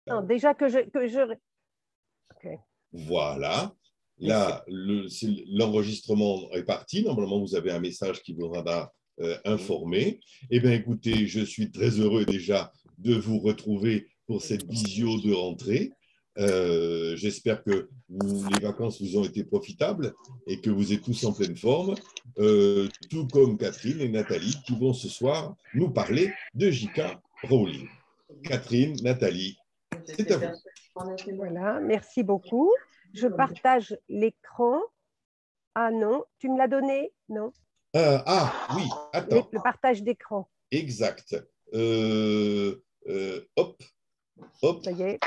Non, déjà Ok. Voilà. Là, l'enregistrement est parti. Normalement, vous avez un message qui vous rendra informé. Eh bien, écoutez, je suis très heureux déjà de vous retrouver pour cette visio de rentrée. J'espère que les vacances vous ont été profitables et que vous êtes tous en pleine forme, tout comme Catherine et Nathalie qui vont ce soir nous parler de J.K. Rowling. Catherine, Nathalie, c'est à vous. Voilà, merci beaucoup. Je partage l'écran. Ah non, tu me l'as donné? Non. Oui, attends. Le partage d'écran. Exact. Hop, hop. Ça y est.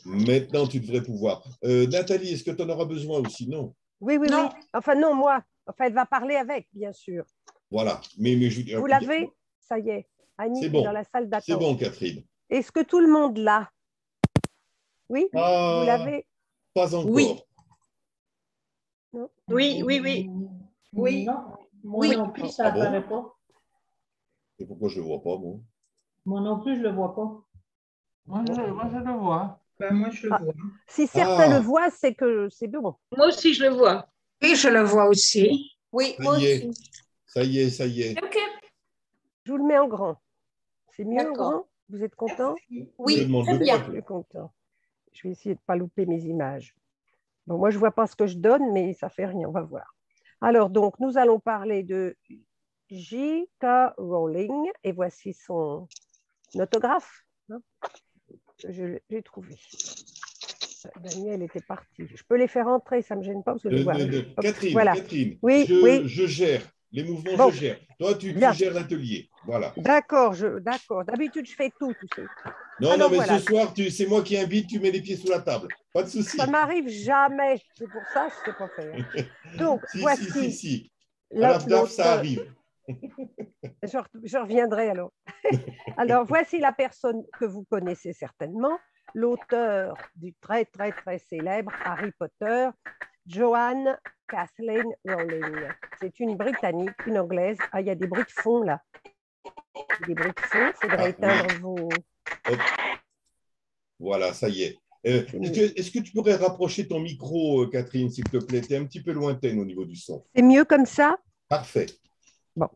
Maintenant, tu devrais pouvoir. Nathalie, est-ce que tu en auras besoin aussi? Non. Oui, oui, Non. oui. Enfin, non, moi. Enfin, elle va parler avec, bien sûr. Voilà. Vous l'avez? Ça y est. Annie C'est est bon. dans la salle d'attente. C'est bon, Catherine. Est-ce que tout le monde l'a? Oui, vous l'avez? Pas encore. Oui. Non? Oui, oui, oui. Oui. Non, moi Oui. non plus, ça apparaît pas. Et pourquoi je ne le vois pas, moi? Moi non plus, je le vois pas. Moi, je le vois. Ben, moi, je le vois. Si certains le voient, c'est que c'est bon. Moi aussi, je le vois. Oui, je le vois aussi. Oui, Ça moi y est. aussi. Ça y est, ça y est. OK. Je vous le mets en grand. C'est mieux en D'accord. grand? Vous êtes content? Je Oui, demande très le bien. point. Je suis content. Je vais essayer de ne pas louper mes images. Bon, moi, je ne vois pas ce que je donne, mais ça ne fait rien, on va voir. Alors, donc, nous allons parler de J.K. Rowling, et voici son autographe. J'ai trouvé. Daniel était parti. Je peux les faire entrer, ça ne me gêne pas parce que je vois. Catherine, Voilà. Catherine, Oui, oui. je gère. Les mouvements, Bon. je gère. Toi, tu gères l'atelier. Voilà. D'accord. D'habitude, je fais tout, tu sais. Non, alors, non, mais voilà. ce soir, c'est moi qui invite, tu mets les pieds sous la table. Pas de souci. Ça m'arrive jamais. C'est pour ça que je ne sais pas faire. Donc, voici. Si. À la FNAF, ça arrive. Je reviendrai alors. Alors, voici la personne que vous connaissez certainement, l'auteur du très, très, très célèbre Harry Potter, Joanne Kathleen Rowling. C'est une Britannique, une Anglaise. Ah, il y a des bruits de fond là. Des bruits de fond, il faudrait éteindre vos... Hop. Voilà, ça y est. Est-ce que tu pourrais rapprocher ton micro, Catherine, s'il te plaît? Tu es un petit peu lointaine au niveau du son. C'est mieux comme ça? Parfait. Bon.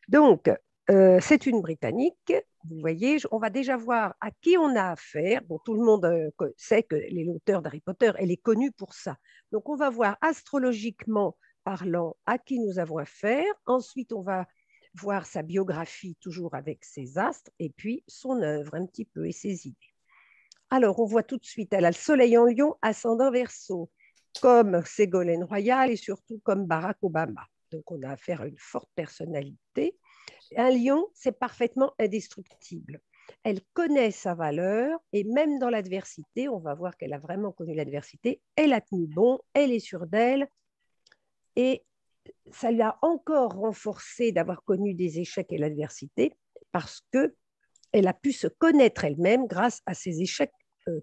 Donc, c'est une Britannique. Vous voyez, on va déjà voir à qui on a affaire. Bon, tout le monde sait que l'auteur d'Harry Potter, elle est connue pour ça. Donc, on va voir astrologiquement parlant à qui nous avons affaire. Ensuite, on va voir sa biographie, toujours avec ses astres, et puis son œuvre un petit peu et ses idées. Alors, on voit tout de suite, elle a le soleil en lion, ascendant Verseau, comme Ségolène Royal et surtout comme Barack Obama. Donc, on a affaire à une forte personnalité. Un lion, c'est parfaitement indestructible. Elle connaît sa valeur et même dans l'adversité, on va voir qu'elle a vraiment connu l'adversité, elle a tenu bon, elle est sûre d'elle et ça lui a encore renforcé d'avoir connu des échecs et l'adversité parce qu'elle a pu se connaître elle-même grâce à ses échecs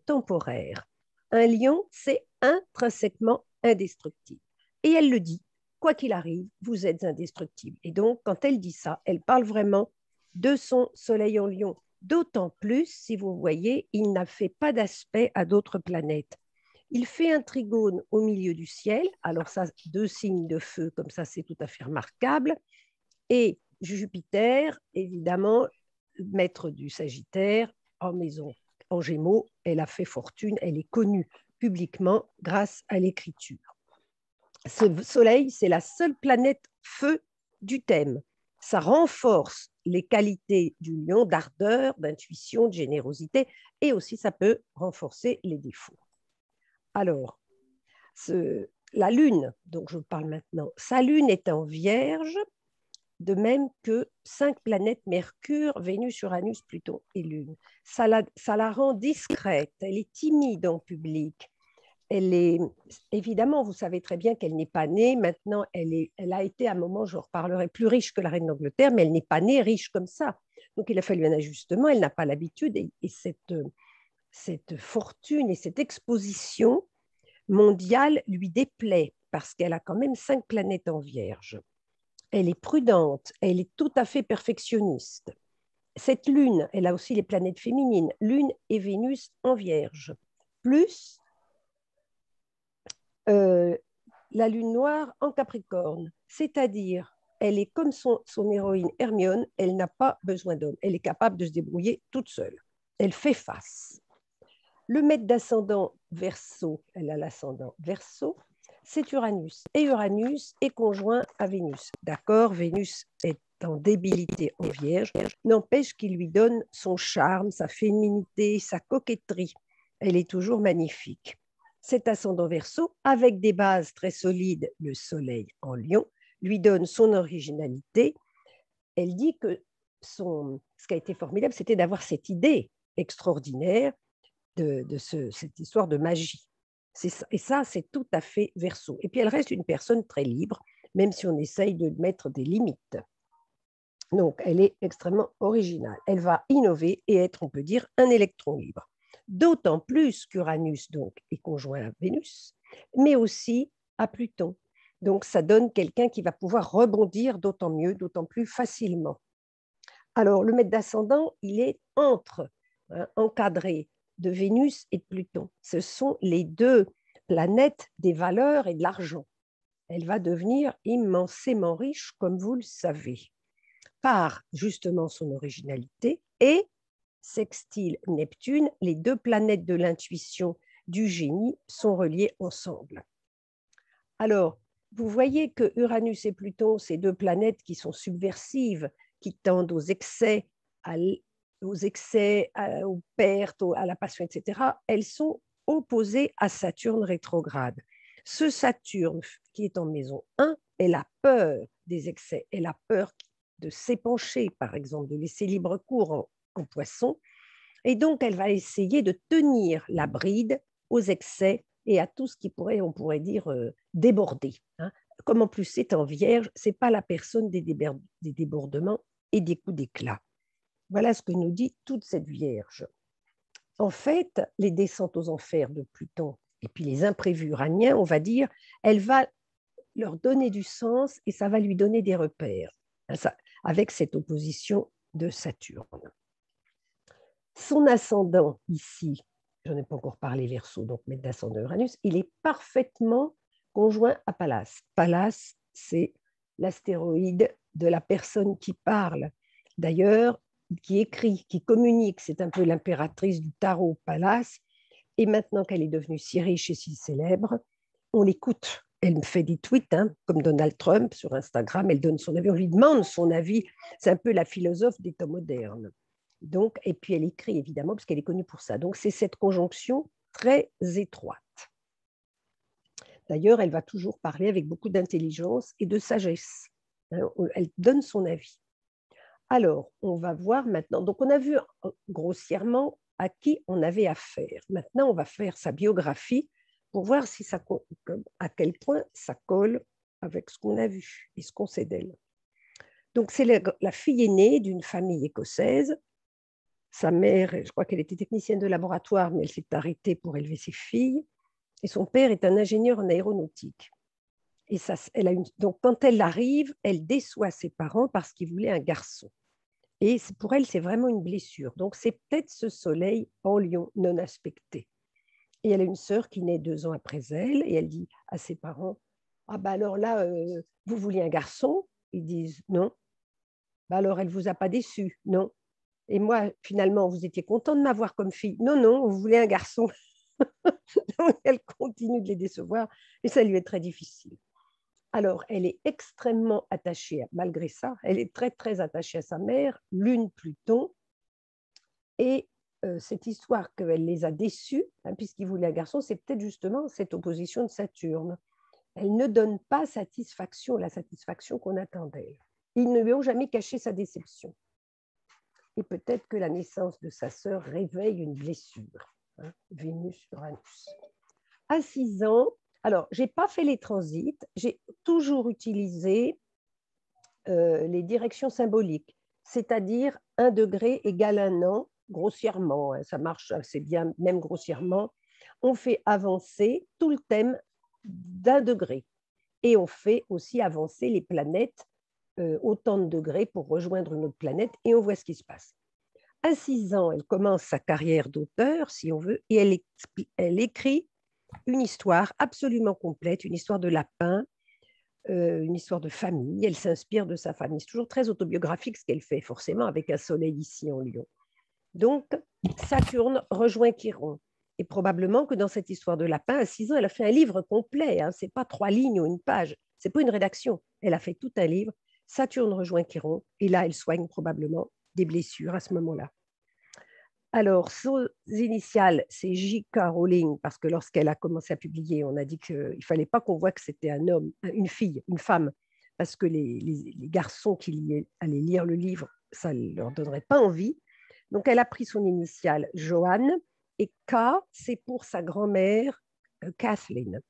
temporaires. Un lion, c'est intrinsèquement indestructible. Et elle le dit. Quoi qu'il arrive, vous êtes indestructible. Et donc, quand elle dit ça, elle parle vraiment de son soleil en lion. D'autant plus, si vous voyez, il n'a fait pas d'aspect à d'autres planètes. Il fait un trigone au milieu du ciel. Alors ça, 2 signes de feu, comme ça, c'est tout à fait remarquable. Et Jupiter, évidemment, maître du Sagittaire, en maison, en Gémeaux, elle a fait fortune, elle est connue publiquement grâce à l'écriture. Ce soleil, c'est la seule planète feu du thème. Ça renforce les qualités du lion d'ardeur, d'intuition, de générosité, et aussi ça peut renforcer les défauts. Alors, la Lune, dont je parle maintenant, sa Lune est en Vierge, de même que 5 planètes, Mercure, Vénus, Uranus, Pluton et Lune. Ça la rend discrète, elle est timide en public. Elle est, évidemment, vous savez très bien qu'elle n'est pas née. Maintenant, elle a été à un moment, je reparlerai, plus riche que la reine d'Angleterre, mais elle n'est pas née riche comme ça. Donc, il a fallu un ajustement. Elle n'a pas l'habitude. Et cette fortune et cette exposition mondiale lui déplaît parce qu'elle a quand même 5 planètes en Vierge. Elle est prudente. Elle est tout à fait perfectionniste. cette lune, elle a aussi les planètes féminines, lune et Vénus en Vierge, plus la lune noire en Capricorne, c'est-à-dire elle est comme son héroïne Hermione, elle n'a pas besoin d'homme, elle est capable de se débrouiller toute seule, elle fait face. Le maître d'ascendant Verseau, elle a l'ascendant Verseau, c'est Uranus. Et Uranus est conjoint à Vénus. D'accord, Vénus est en débilité en Vierge, n'empêche qu'il lui donne son charme, sa féminité, sa coquetterie. Elle est toujours magnifique. Cet ascendant Verseau, avec des bases très solides, le Soleil en Lion, lui donne son originalité. Elle dit que ce qui a été formidable, c'était d'avoir cette idée extraordinaire de cette histoire de magie. Et ça, c'est tout à fait Verseau. Et puis, elle reste une personne très libre, même si on essaye de mettre des limites. Donc, elle est extrêmement originale. Elle va innover et être, on peut dire, un électron libre. D'autant plus qu'Uranus donc, est conjoint à Vénus, mais aussi à Pluton. Donc, ça donne quelqu'un qui va pouvoir rebondir d'autant mieux, d'autant plus facilement. Alors, le maître d'ascendant, il est encadré de Vénus et de Pluton. Ce sont les deux planètes des valeurs et de l'argent. Elle va devenir immensément riche, comme vous le savez, par justement son originalité et sextile Neptune, les deux planètes de l'intuition, du génie, sont reliées ensemble. Alors, vous voyez que Uranus et Pluton, ces deux planètes qui sont subversives, qui tendent aux excès, aux pertes, à la passion, etc., elles sont opposées à Saturne rétrograde. Ce Saturne qui est en maison 1, elle a peur des excès, elle a peur de s'épancher, par exemple, de laisser libre cours en poisson, et donc elle va essayer de tenir la bride aux excès et à tout ce qui pourrait, on pourrait dire, déborder. Comme en plus c'est en Vierge, ce n'est pas la personne des débordements et des coups d'éclat. Voilà ce que nous dit toute cette Vierge. En fait, les descentes aux enfers de Pluton et puis les imprévus uraniens, on va dire, elle va leur donner du sens et ça va lui donner des repères, avec cette opposition de Saturne. Son ascendant ici, je n'ai pas encore parlé Verseau, donc maître d'ascendant Uranus, il est parfaitement conjoint à Pallas. Pallas, c'est l'astéroïde de la personne qui parle. D'ailleurs, qui écrit, qui communique, c'est un peu l'impératrice du tarot, Pallas. Et maintenant qu'elle est devenue si riche et si célèbre, on l'écoute. Elle me fait des tweets, comme Donald Trump sur Instagram, elle donne son avis, on lui demande son avis. C'est un peu la philosophe des temps modernes. Donc, et puis elle écrit évidemment, parce qu'elle est connue pour ça. Donc, c'est cette conjonction très étroite. D'ailleurs, elle va toujours parler avec beaucoup d'intelligence et de sagesse. Elle donne son avis. Alors, on va voir maintenant. Donc, on a vu grossièrement à qui on avait affaire. Maintenant, on va faire sa biographie pour voir si ça, à quel point ça colle avec ce qu'on a vu et ce qu'on sait d'elle. Donc, c'est la fille aînée d'une famille écossaise. Sa mère, je crois qu'elle était technicienne de laboratoire, mais elle s'est arrêtée pour élever ses filles. Et son père est un ingénieur en aéronautique. Et ça, donc, quand elle arrive, elle déçoit ses parents parce qu'ils voulaient un garçon. Et pour elle, c'est vraiment une blessure. Donc, c'est peut-être ce soleil en Lion non aspecté. Et elle a une sœur qui naît 2 ans après elle, et elle dit à ses parents, « Ah ben alors là, vous vouliez un garçon ?» Ils disent « Non. » Ben alors, elle ne vous a pas déçu ? Non. Et moi, finalement, vous étiez content de m'avoir comme fille ? Non, non, vous voulez un garçon. Donc, elle continue de les décevoir, et ça lui est très difficile. Alors, elle est extrêmement attachée, malgré ça, elle est très, très attachée à sa mère, Lune Pluton, et cette histoire qu'elle les a déçus, puisqu'ils voulaient un garçon, c'est peut-être justement cette opposition de Saturne. Elle ne donne pas satisfaction, la satisfaction qu'on attend d'elle. Ils ne lui ont jamais caché sa déception. Et peut-être que la naissance de sa sœur réveille une blessure. Vénus-Uranus. À 6 ans, alors, je n'ai pas fait les transits, j'ai toujours utilisé les directions symboliques, c'est-à-dire 1 degré égale 1 an, grossièrement, ça marche assez bien, même grossièrement. On fait avancer tout le thème d'1 degré et on fait aussi avancer les planètes autant de degrés pour rejoindre une autre planète et on voit ce qui se passe. À 6 ans, elle commence sa carrière d'auteur, si on veut, et elle écrit une histoire absolument complète, une histoire de lapin, une histoire de famille. Elle s'inspire de sa famille. C'est toujours très autobiographique ce qu'elle fait, forcément, avec un soleil ici en Lyon. Donc, Saturne rejoint Chiron. Et probablement que dans cette histoire de lapin, à 6 ans, elle a fait un livre complet. Hein. Ce n'est pas 3 lignes ou une page. Ce n'est pas une rédaction. Elle a fait tout un livre. Saturne rejoint Chiron. Et là, elle soigne probablement des blessures à ce moment-là. Alors, ses initiales, c'est J.K. Rowling, parce que lorsqu'elle a commencé à publier, on a dit qu'il ne fallait pas qu'on voit que c'était un homme, une fille, une femme, parce que les garçons qui allaient lire le livre, ça ne leur donnerait pas envie. Donc, elle a pris son initiale Joanne, et K, c'est pour sa grand-mère Kathleen,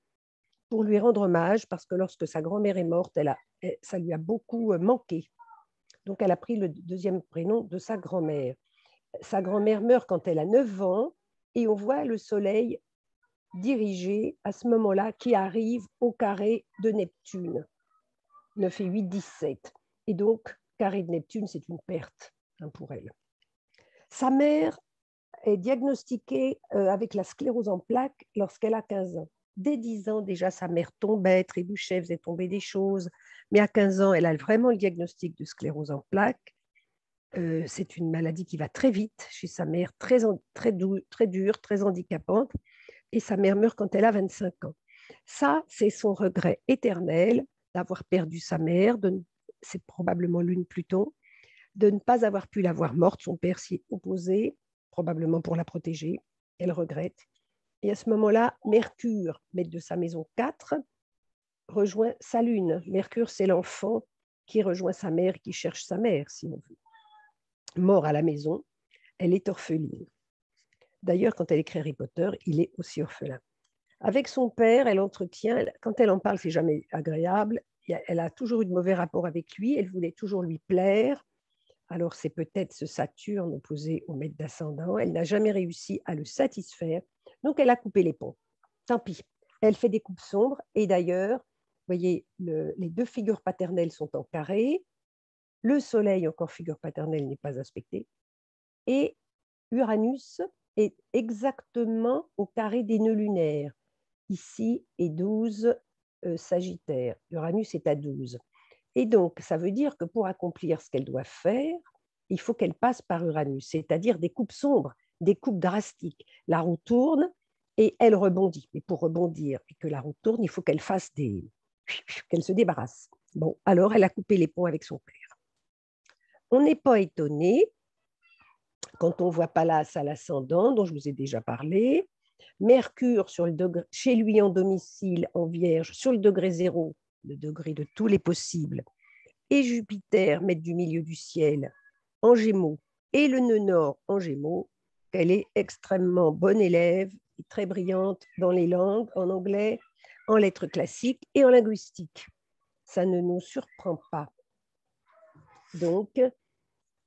pour lui rendre hommage, parce que lorsque sa grand-mère est morte, ça lui a beaucoup manqué. Donc, elle a pris le deuxième prénom de sa grand-mère. Sa grand-mère meurt quand elle a 9 ans et on voit le soleil dirigé à ce moment-là qui arrive au carré de Neptune. 9 et 8, 17. Et donc, carré de Neptune, c'est une perte pour elle. Sa mère est diagnostiquée avec la sclérose en plaques lorsqu'elle a 15 ans. Dès 10 ans, déjà, sa mère tombait, trébuchait, faisait tomber des choses. Mais à 15 ans, elle a vraiment le diagnostic de sclérose en plaques. C'est une maladie qui va très vite chez sa mère, très dure, très handicapante. Et sa mère meurt quand elle a 25 ans. Ça, c'est son regret éternel d'avoir perdu sa mère, c'est probablement Lune Pluton, de ne pas avoir pu la voir morte. Son père s'y est opposé, probablement pour la protéger. Elle regrette. Et à ce moment-là, Mercure, maître de sa maison 4, rejoint sa Lune. Mercure, c'est l'enfant qui rejoint sa mère, qui cherche sa mère, si on veut. Mort à la maison, elle est orpheline. D'ailleurs, quand elle écrit Harry Potter, il est aussi orphelin. Avec son père, elle entretient, quand elle en parle, c'est jamais agréable, elle a toujours eu de mauvais rapports avec lui, elle voulait toujours lui plaire, alors c'est peut-être ce Saturne opposé au maître d'ascendant, elle n'a jamais réussi à le satisfaire, donc elle a coupé les ponts. Tant pis, elle fait des coupes sombres, et d'ailleurs, vous voyez, les 2 figures paternelles sont en carré, le soleil, encore figure paternelle, n'est pas aspecté, et Uranus est exactement au carré des nœuds lunaires. Ici est 12 Sagittaire. Uranus est à 12. Et donc, ça veut dire que pour accomplir ce qu'elle doit faire, il faut qu'elle passe par Uranus, c'est-à-dire des coupes sombres, des coupes drastiques. La roue tourne et elle rebondit. Mais pour rebondir et que la roue tourne, il faut qu'elle fasse qu'elle se débarrasse. Bon, alors elle a coupé les ponts avec son père. On n'est pas étonné quand on voit Pallas à l'ascendant, dont je vous ai déjà parlé, Mercure sur le degré, chez lui en domicile, en Vierge, sur le degré 0, le degré de tous les possibles, et Jupiter, maître du milieu du ciel, en Gémeaux, et le nœud nord en Gémeaux, elle est extrêmement bonne élève, et très brillante dans les langues, en anglais, en lettres classiques et en linguistique. Ça ne nous surprend pas. Donc,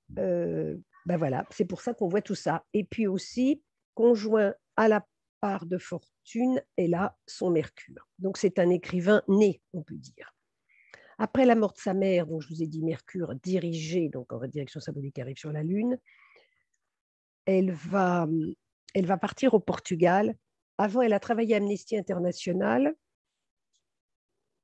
ben voilà, c'est pour ça qu'on voit tout ça. Et puis aussi, conjoint à la part de fortune, elle a son Mercure. Donc c'est un écrivain né, on peut dire. Après la mort de sa mère, dont je vous ai dit Mercure dirigé, donc en direction symbolique arrive sur la Lune, elle va partir au Portugal. Avant, elle a travaillé à Amnesty International.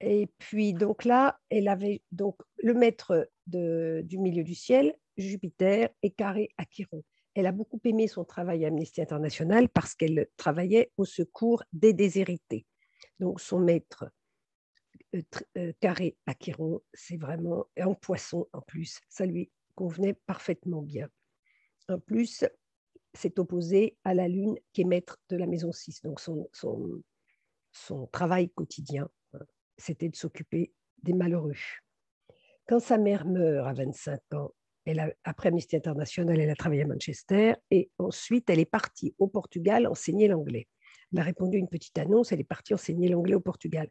Et puis, donc là, elle avait donc le maître du milieu du ciel, Jupiter, est carré à Chiron. Elle a beaucoup aimé son travail à Amnesty International parce qu'elle travaillait au secours des déshérités. Donc, son maître carré à Chiron, c'est vraiment en poisson en plus. Ça lui convenait parfaitement bien. En plus, c'est opposé à la Lune qui est maître de la maison 6. Donc, son travail quotidien, c'était de s'occuper des malheureux. Quand sa mère meurt à 25 ans, après Amnesty International, elle a travaillé à Manchester et ensuite elle est partie au Portugal enseigner l'anglais. Elle a répondu à une petite annonce, elle est partie enseigner l'anglais au Portugal.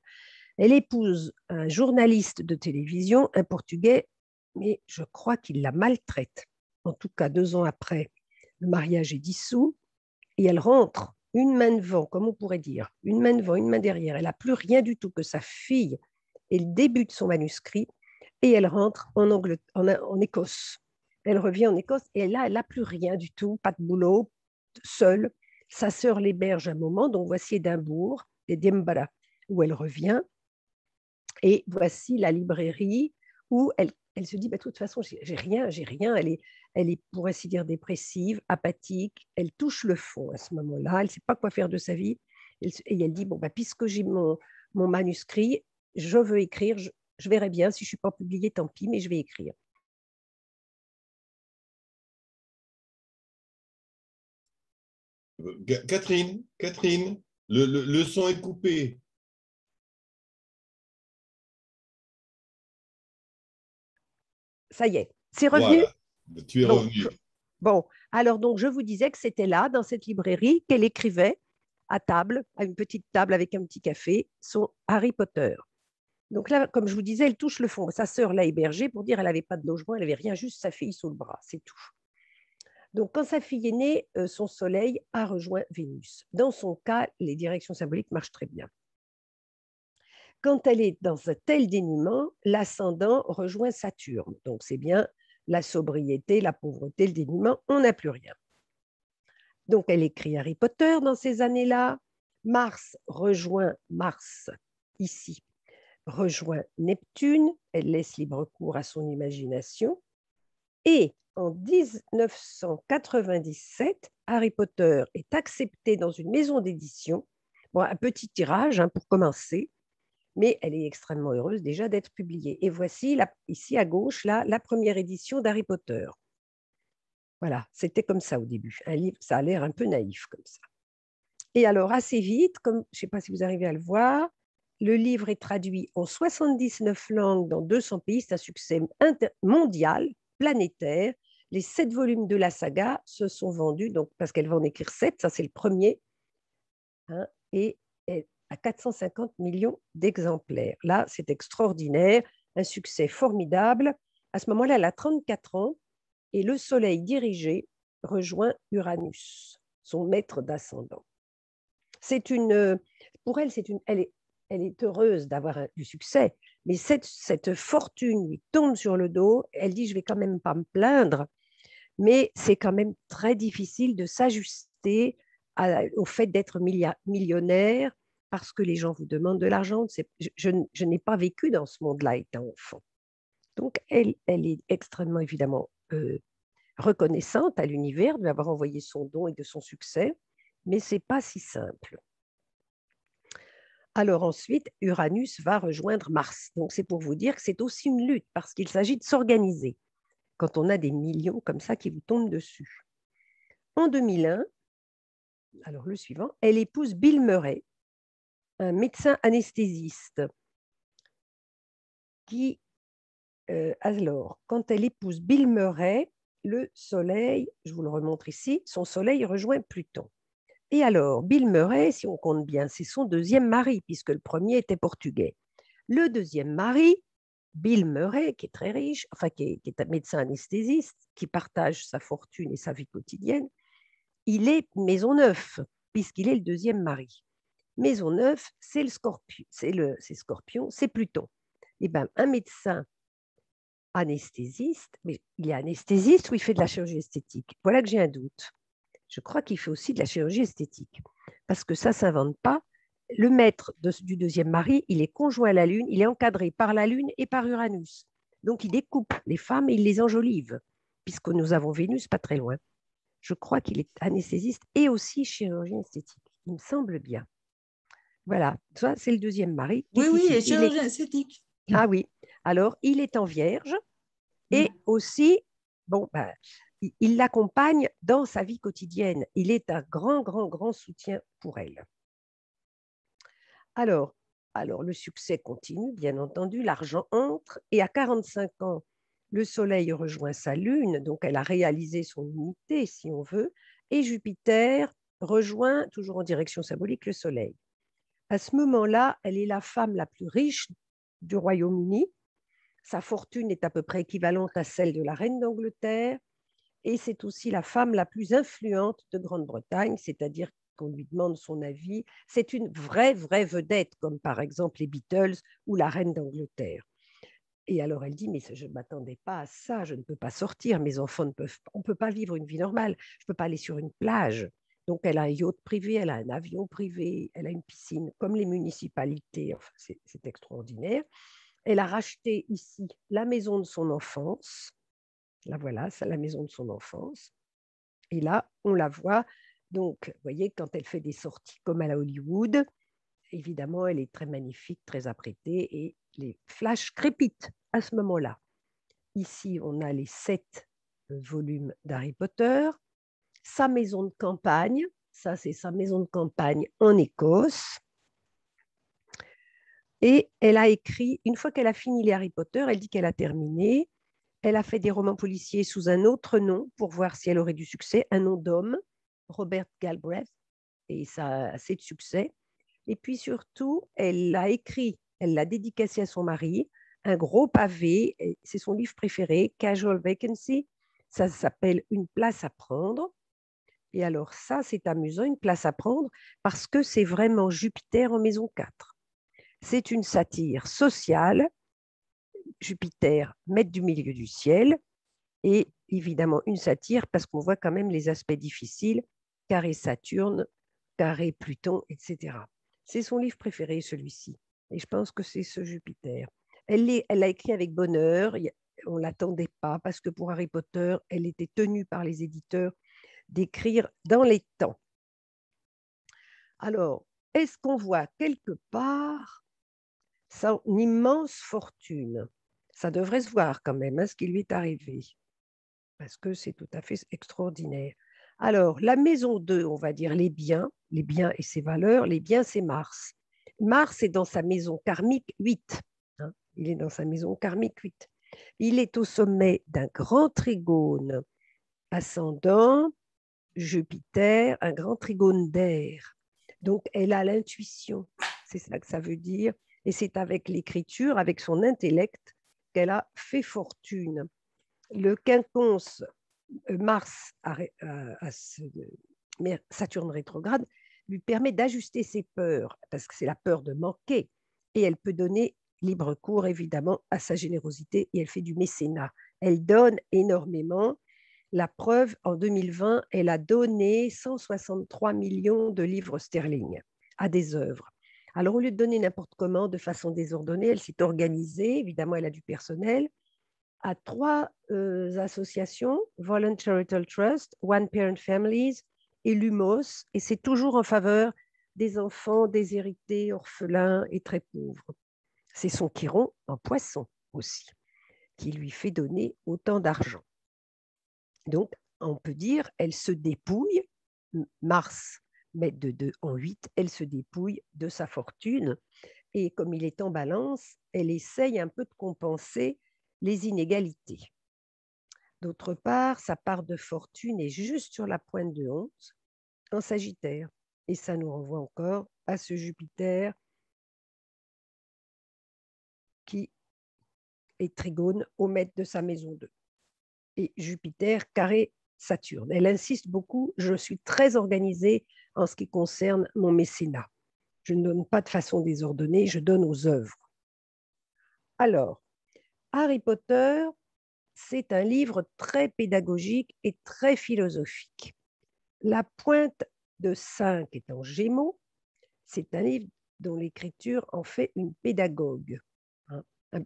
Elle épouse un journaliste de télévision, un Portugais, mais je crois qu'il la maltraite. En tout cas, 2 ans après, le mariage est dissous et elle rentre une main devant, comme on pourrait dire, une main devant, une main derrière. Elle n'a plus rien du tout que sa fille et le début de son manuscrit et elle rentre en Écosse. Elle revient en Écosse et là, elle n'a plus rien du tout, pas de boulot, seule. Sa sœur l'héberge un moment, donc voici Édimbourg, Edinburgh, où elle revient. Et voici la librairie où elle se dit, bah, de toute façon, j'ai rien. Elle est, pour ainsi dire, dépressive, apathique. Elle touche le fond à ce moment-là. Elle ne sait pas quoi faire de sa vie. Et elle dit, bon, bah, puisque j'ai mon manuscrit, je veux écrire. Je verrai bien. Si je ne suis pas publiée, tant pis, mais je vais écrire. Catherine, le son est coupé. Ça y est, c'est revenu. Voilà, tu es revenu. Bon, alors donc je vous disais que c'était là, dans cette librairie, qu'elle écrivait à table, à une petite table avec un petit café, son Harry Potter. Donc là, comme je vous disais, elle touche le fond. Sa sœur l'a hébergée pour dire qu'elle n'avait pas de logement, elle n'avait rien, juste sa fille sous le bras, c'est tout. Donc quand sa fille est née, son soleil a rejoint Vénus. Dans son cas, les directions symboliques marchent très bien. Quand elle est dans un tel dénuement, l'ascendant rejoint Saturne. Donc c'est bien la sobriété, la pauvreté, le dénuement, on n'a plus rien. Donc elle écrit Harry Potter dans ces années-là. Mars, ici, rejoint Neptune. Elle laisse libre cours à son imagination. Et en 1997, Harry Potter est accepté dans une maison d'édition. Bon, un petit tirage pour commencer, mais elle est extrêmement heureuse déjà d'être publiée. Et voici, ici à gauche, là, la première édition d'Harry Potter. Voilà, c'était comme ça au début. Un livre, ça a l'air un peu naïf comme ça. Et alors, assez vite, comme je ne sais pas si vous arrivez à le voir, le livre est traduit en 79 langues dans 200 pays. C'est un succès mondial, planétaire. Les 7 volumes de la saga se sont vendus, donc, parce qu'elle va en écrire 7, ça c'est le premier, et à 450 millions d'exemplaires. Là, c'est extraordinaire, un succès formidable. À ce moment-là, elle a 34 ans et le Soleil dirigé rejoint Uranus, son maître d'ascendant. Pour elle, elle est heureuse d'avoir du succès, mais cette fortune lui tombe sur le dos. Elle dit, je vais quand même pas me plaindre, mais c'est quand même très difficile de s'ajuster au fait d'être millionnaire parce que les gens vous demandent de l'argent. Je n'ai pas vécu dans ce monde-là étant enfant. Donc, elle est extrêmement, évidemment, reconnaissante à l'univers de lui avoir envoyé son don et de son succès, mais ce n'est pas si simple. Alors ensuite, Uranus va rejoindre Mars. Donc, c'est pour vous dire que c'est aussi une lutte parce qu'il s'agit de s'organiser quand on a des millions comme ça qui vous tombent dessus. En 2001, alors le suivant, elle épouse Bill Murray, un médecin anesthésiste qui, alors, quand elle épouse Bill Murray, le Soleil, je vous le remontre ici, son Soleil rejoint Pluton. Et alors, Bill Murray, si on compte bien, c'est son deuxième mari, puisque le premier était portugais. Le deuxième mari, Bill Murray, qui est très riche, enfin qui est un médecin anesthésiste, qui partage sa fortune et sa vie quotidienne, il est Maisonneuve, puisqu'il est le deuxième mari. Maisonneuve, c'est le Scorpion, c'est Pluton. Eh bien, un médecin anesthésiste, mais il est anesthésiste ou il fait de la chirurgie esthétique? Voilà que j'ai un doute. Je crois qu'il fait aussi de la chirurgie esthétique, parce que ça ne s'invente pas. Le maître du deuxième mari, il est conjoint à la Lune, il est encadré par la Lune et par Uranus. Donc, il découpe les femmes et il les enjolive, puisque nous avons Vénus pas très loin. Je crois qu'il est anesthésiste et aussi chirurgien esthétique. Il me semble bien. Voilà, ça, c'est le deuxième mari. Oui, et chirurgien esthétique. Ah oui, alors il est en vierge et aussi, bon, il l'accompagne dans sa vie quotidienne. Il est un grand soutien pour elle. Alors, le succès continue, bien entendu, l'argent entre et à 45 ans, le Soleil rejoint sa Lune, donc elle a réalisé son unité, si on veut, et Jupiter rejoint, toujours en direction symbolique, le Soleil. À ce moment-là, elle est la femme la plus riche du Royaume-Uni. Sa fortune est à peu près équivalente à celle de la reine d'Angleterre, et c'est aussi la femme la plus influente de Grande-Bretagne, c'est-à-dire qu'on lui demande son avis. C'est une vraie vedette, comme par exemple les Beatles ou la reine d'Angleterre. Et alors elle dit, mais je ne m'attendais pas à ça, je ne peux pas sortir, mes enfants ne peuvent pas, on ne peut pas vivre une vie normale, je ne peux pas aller sur une plage. Donc elle a un yacht privé, elle a un avion privé, elle a une piscine, comme les municipalités, enfin, c'est extraordinaire. Elle a racheté ici la maison de son enfance, là voilà, c'est la maison de son enfance. Et là, on la voit, donc vous voyez, quand elle fait des sorties comme à la Hollywood, évidemment, elle est très magnifique, très apprêtée et les flashs crépitent à ce moment-là. Ici, on a les 7 volumes d'Harry Potter, sa maison de campagne, ça c'est sa maison de campagne en Écosse. Et elle a écrit, une fois qu'elle a fini les Harry Potter, elle dit qu'elle a terminé. Elle a fait des romans policiers sous un autre nom pour voir si elle aurait du succès, un nom d'homme, Robert Galbraith, et ça a assez de succès. Et puis surtout, elle l'a écrit, elle l'a dédicacé à son mari, un gros pavé, c'est son livre préféré, Casual Vacancy, ça s'appelle Une place à prendre. Et alors ça, c'est amusant, Une place à prendre, parce que c'est vraiment Jupiter en maison 4. C'est une satire sociale, Jupiter, maître du milieu du ciel, et évidemment une satire parce qu'on voit quand même les aspects difficiles, carré Saturne, carré Pluton, etc. C'est son livre préféré, celui-ci. Et je pense que c'est ce Jupiter. Elle l'a écrit avec bonheur. On ne l'attendait pas parce que pour Harry Potter, elle était tenue par les éditeurs d'écrire dans les temps. Alors, est-ce qu'on voit quelque part son immense fortune? Ça devrait se voir quand même, ce qui lui est arrivé, parce que c'est tout à fait extraordinaire. Alors, la maison 2, on va dire les biens et ses valeurs. Les biens, c'est Mars. Mars est dans sa maison karmique 8. Hein, il est dans sa maison karmique 8. Il est au sommet d'un grand trigone ascendant Jupiter, un grand trigone d'air. Donc, elle a l'intuition. C'est ça que ça veut dire. Et c'est avec l'écriture, avec son intellect, qu'elle a fait fortune. Le quinconce Mars Saturne rétrograde lui permet d'ajuster ses peurs, parce que c'est la peur de manquer, et elle peut donner libre cours évidemment à sa générosité, et elle fait du mécénat. Elle donne énormément. La preuve, en 2020, elle a donné 163 millions de livres sterling à des œuvres. Alors, au lieu de donner n'importe comment, de façon désordonnée, elle s'est organisée, évidemment, elle a du personnel, à 3 associations, Volunteer Charitable Trust, One Parent Families et Lumos, et c'est toujours en faveur des enfants déshérités, orphelins et très pauvres. C'est son Chiron en Poisson aussi, qui lui fait donner autant d'argent. Donc, on peut dire, elle se dépouille, Mars, maître de 2 en 8, elle se dépouille de sa fortune, et comme il est en balance, elle essaye un peu de compenser les inégalités. D'autre part, sa part de fortune est juste sur la pointe de 11 en Sagittaire. Et ça nous renvoie encore à ce Jupiter qui est trigone au maître de sa maison 2. Et Jupiter carré Saturne. Elle insiste beaucoup, je suis très organisée en ce qui concerne mon mécénat. Je ne donne pas de façon désordonnée, je donne aux œuvres. Alors, Harry Potter, c'est un livre très pédagogique et très philosophique. La pointe de 5 est en Gémeaux. C'est un livre dont l'écriture en fait une pédagogue.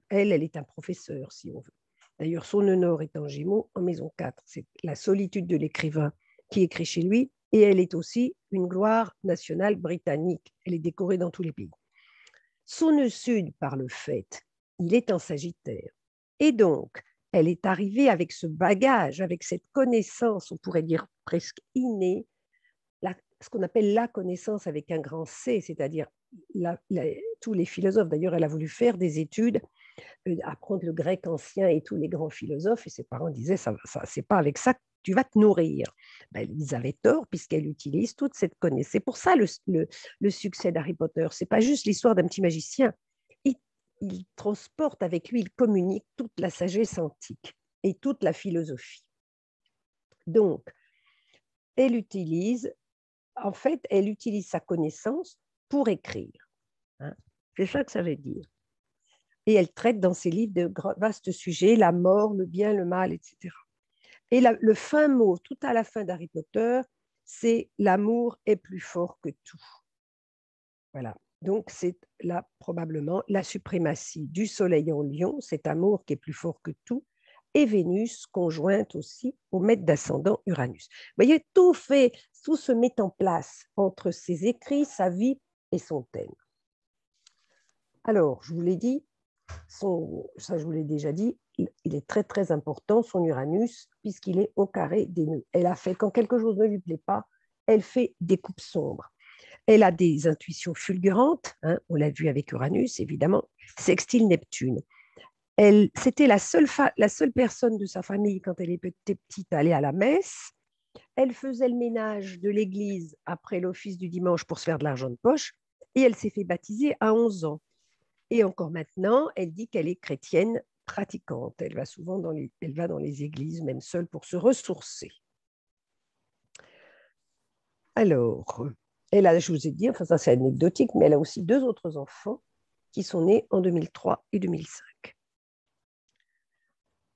Elle est un professeur, si on veut. D'ailleurs, son honneur est en Gémeaux, en maison 4. C'est la solitude de l'écrivain qui écrit chez lui, et elle est aussi une gloire nationale britannique. Elle est décorée dans tous les pays. Son nœud sud, par le fait, il est en Sagittaire. Et donc, elle est arrivée avec ce bagage, avec cette connaissance, on pourrait dire presque innée, ce qu'on appelle la connaissance avec un grand C, c'est-à-dire tous les philosophes. D'ailleurs, elle a voulu faire des études, apprendre le grec ancien et tous les grands philosophes, et ses parents disaient, c'est pas avec ça que tu vas te nourrir. Ben, ils avaient tort, puisqu'elle utilise toute cette connaissance. C'est pour ça le succès d'Harry Potter. C'est pas juste l'histoire d'un petit magicien. Il transporte avec lui, il communique toute la sagesse antique et toute la philosophie. Donc, elle utilise sa connaissance pour écrire. Hein. C'est ça que ça veut dire. Et elle traite dans ses livres de vastes sujets, la mort, le bien, le mal, etc. Et le fin mot, tout à la fin d'Harry Potter, c'est l'amour est plus fort que tout. Voilà. Donc, c'est là probablement la suprématie du soleil en lion, cet amour qui est plus fort que tout, et Vénus conjointe aussi au maître d'ascendant Uranus. Vous voyez, tout se met en place entre ses écrits, sa vie et son thème. Alors, je vous l'ai dit, ça je vous l'ai déjà dit, il est très très important, son Uranus, puisqu'il est au carré des nœuds. Elle a fait, quand quelque chose ne lui plaît pas, elle fait des coupes sombres. Elle a des intuitions fulgurantes, hein, on l'a vu avec Uranus, évidemment, sextile Neptune. C'était la seule personne de sa famille, quand elle était petite, à aller à la messe. Elle faisait le ménage de l'église après l'office du dimanche pour se faire de l'argent de poche, et elle s'est fait baptiser à 11 ans. Et encore maintenant, elle dit qu'elle est chrétienne pratiquante. Elle va souvent dans les églises, même seule, pour se ressourcer. Alors, je vous ai dit, enfin ça c'est anecdotique, mais elle a aussi 2 autres enfants qui sont nés en 2003 et 2005.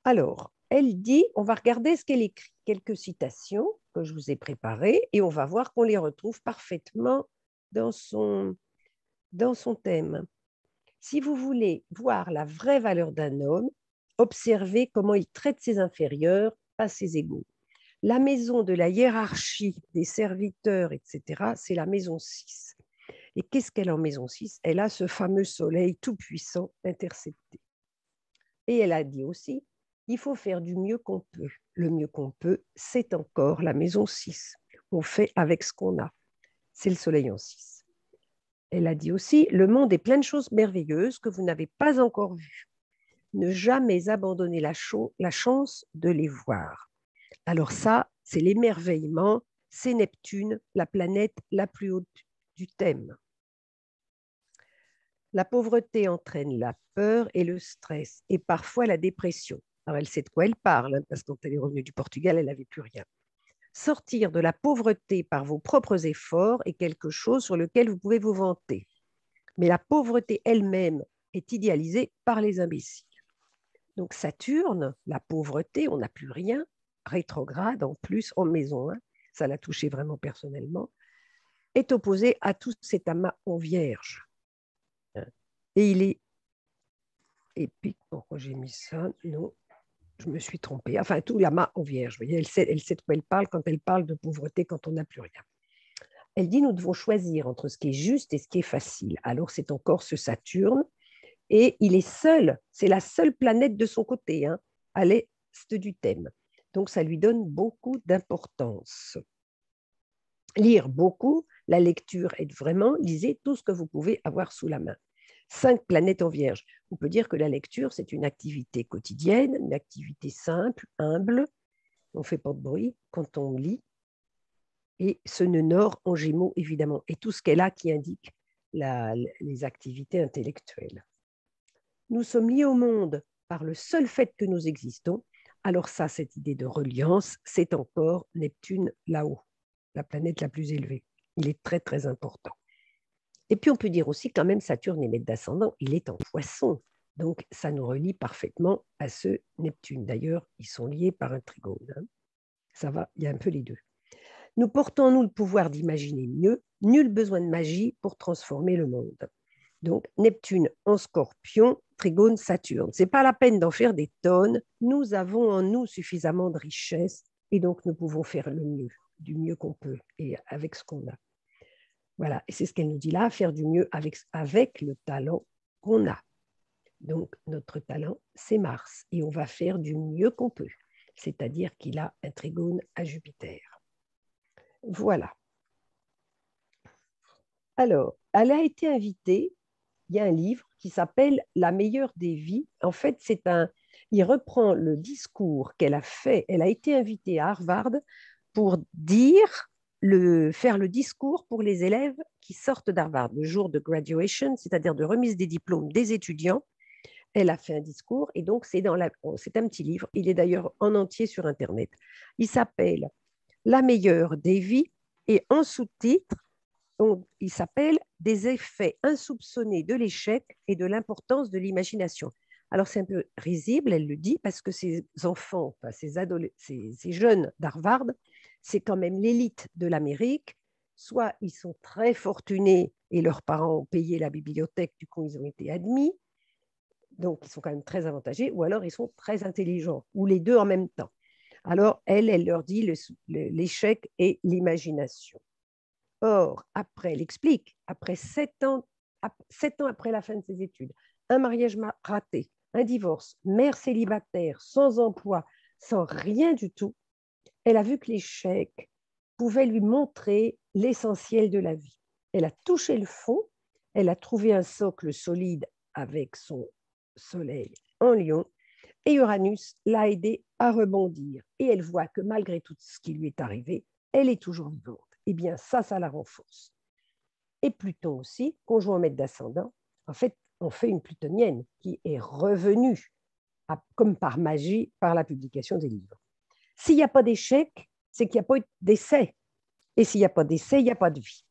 Alors, elle dit, on va regarder ce qu'elle écrit, quelques citations que je vous ai préparées, et on va voir qu'on les retrouve parfaitement dans son thème. Si vous voulez voir la vraie valeur d'un homme, observez comment il traite ses inférieurs, pas ses égaux. La maison de la hiérarchie des serviteurs, etc., c'est la maison 6. Et qu'est-ce qu'elle a en maison 6? Elle a ce fameux soleil tout-puissant intercepté. Et elle a dit aussi, il faut faire du mieux qu'on peut. Le mieux qu'on peut, c'est encore la maison 6. On fait avec ce qu'on a. C'est le soleil en 6. Elle a dit aussi, le monde est plein de choses merveilleuses que vous n'avez pas encore vues. Ne jamais abandonner la chance de les voir. Alors ça, c'est l'émerveillement, c'est Neptune, la planète la plus haute du thème. La pauvreté entraîne la peur et le stress, et parfois la dépression. Alors elle sait de quoi elle parle, hein, parce que quand elle est revenue du Portugal, elle n'avait plus rien. Sortir de la pauvreté par vos propres efforts est quelque chose sur lequel vous pouvez vous vanter. Mais la pauvreté elle-même est idéalisée par les imbéciles. Donc Saturne, la pauvreté, on n'a plus rien, rétrograde en plus en maison 1, ça l'a touché vraiment personnellement, est opposé à tout cet amas en vierge. Et il est épique. Pourquoi j'ai mis ça? Non, je me suis trompée. Enfin, tout l'amas en vierge. Vous voyez, elle sait de quoi elle parle quand elle parle de pauvreté, quand on n'a plus rien. Elle dit, nous devons choisir entre ce qui est juste et ce qui est facile. Alors, c'est encore ce Saturne. Et il est seul, c'est la seule planète de son côté, hein, à l'est du thème. Donc, ça lui donne beaucoup d'importance. Lire beaucoup, la lecture aide vraiment, lisez tout ce que vous pouvez avoir sous la main. 5 planètes en vierge. On peut dire que la lecture, c'est une activité quotidienne, une activité simple, humble. On ne fait pas de bruit quand on lit. Et ce nœud nord en gémeaux, évidemment, et tout ce qu'elle a qui indique les activités intellectuelles. Nous sommes liés au monde par le seul fait que nous existons. Alors ça, cette idée de reliance, c'est encore Neptune là-haut, la planète la plus élevée. Il est très, très important. Et puis, on peut dire aussi quand même Saturne est maître d'ascendant, il est en Poisson. Donc, ça nous relie parfaitement à ce Neptune. D'ailleurs, ils sont liés par un trigone. Hein. Ça va, il y a un peu les deux. Nous portons en nous le pouvoir d'imaginer mieux. Nul besoin de magie pour transformer le monde. Donc, Neptune en Scorpion, trigone Saturne. Ce n'est pas la peine d'en faire des tonnes. Nous avons en nous suffisamment de richesse et donc nous pouvons faire le mieux, du mieux qu'on peut et avec ce qu'on a. Voilà, et c'est ce qu'elle nous dit là, faire du mieux avec le talent qu'on a. Donc, notre talent, c'est Mars, et on va faire du mieux qu'on peut, c'est-à-dire qu'il a un trigone à Jupiter. Voilà. Alors, elle a été invitée, il y a un livre qui s'appelle « La meilleure des vies ». En fait, il reprend le discours qu'elle a fait. Elle a été invitée à Harvard pour faire le discours pour les élèves qui sortent d'Harvard, le jour de graduation, c'est-à-dire de remise des diplômes des étudiants. Elle a fait un discours et donc c'est un petit livre. Il est d'ailleurs en entier sur Internet. Il s'appelle « La meilleure des vies » et en sous-titre il s'appelle des effets insoupçonnés de l'échec et de l'importance de l'imagination. Alors, c'est un peu risible, elle le dit, parce que ces enfants, enfin, ces jeunes d'Harvard, c'est quand même l'élite de l'Amérique. Soit ils sont très fortunés et leurs parents ont payé la bibliothèque, du coup, ils ont été admis. Donc, ils sont quand même très avantagés, ou alors ils sont très intelligents, ou les deux en même temps. Alors, elle leur dit l'échec et l'imagination. Or, après, elle explique, après 7 ans après la fin de ses études, un mariage raté, un divorce, mère célibataire, sans emploi, sans rien du tout, elle a vu que l'échec pouvait lui montrer l'essentiel de la vie. Elle a touché le fond, elle a trouvé un socle solide avec son soleil en Lion, et Uranus l'a aidée à rebondir. Et elle voit que malgré tout ce qui lui est arrivé, elle est toujours vivante. Eh bien, ça la renforce. Et Pluton aussi, conjoint au maître d'ascendant, en fait, on fait une plutonienne qui est revenue, comme par magie, par la publication des livres. S'il n'y a pas d'échec, c'est qu'il n'y a pas d'essai. Et s'il n'y a pas d'essai, il n'y a pas de vie.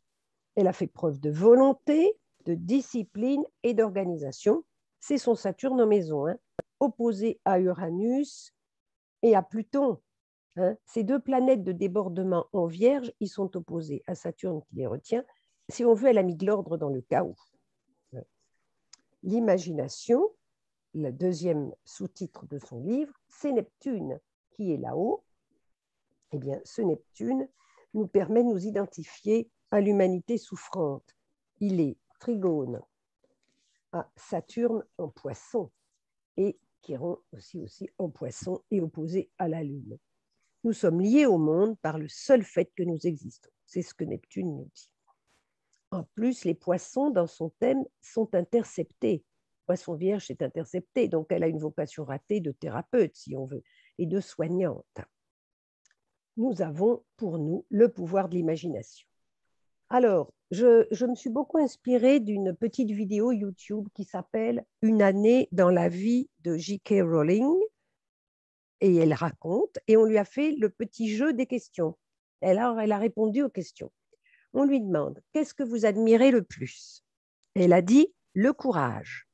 Elle a fait preuve de volonté, de discipline et d'organisation. C'est son Saturne en maison 1, opposé à Uranus et à Pluton. Ces deux planètes de débordement en Vierge, ils sont opposés à Saturne qui les retient. Si on veut, elle a mis de l'ordre dans le chaos. L'imagination, le deuxième sous-titre de son livre, c'est Neptune qui est là-haut. Eh bien, ce Neptune nous permet de nous identifier à l'humanité souffrante. Il est trigone à Saturne en Poisson et Chiron aussi en Poisson et opposé à la Lune. Nous sommes liés au monde par le seul fait que nous existons. C'est ce que Neptune nous dit. En plus, les poissons, dans son thème, sont interceptés. Poisson vierge est intercepté, donc elle a une vocation ratée de thérapeute, si on veut, et de soignante. Nous avons pour nous le pouvoir de l'imagination. Alors, je me suis beaucoup inspirée d'une petite vidéo YouTube qui s'appelle « Une année dans la vie de J.K. Rowling ». Et elle raconte, et on lui a fait le petit jeu des questions. Alors, elle a répondu aux questions. On lui demande « Qu'est-ce que vous admirez le plus ?» Elle a dit « Le courage ».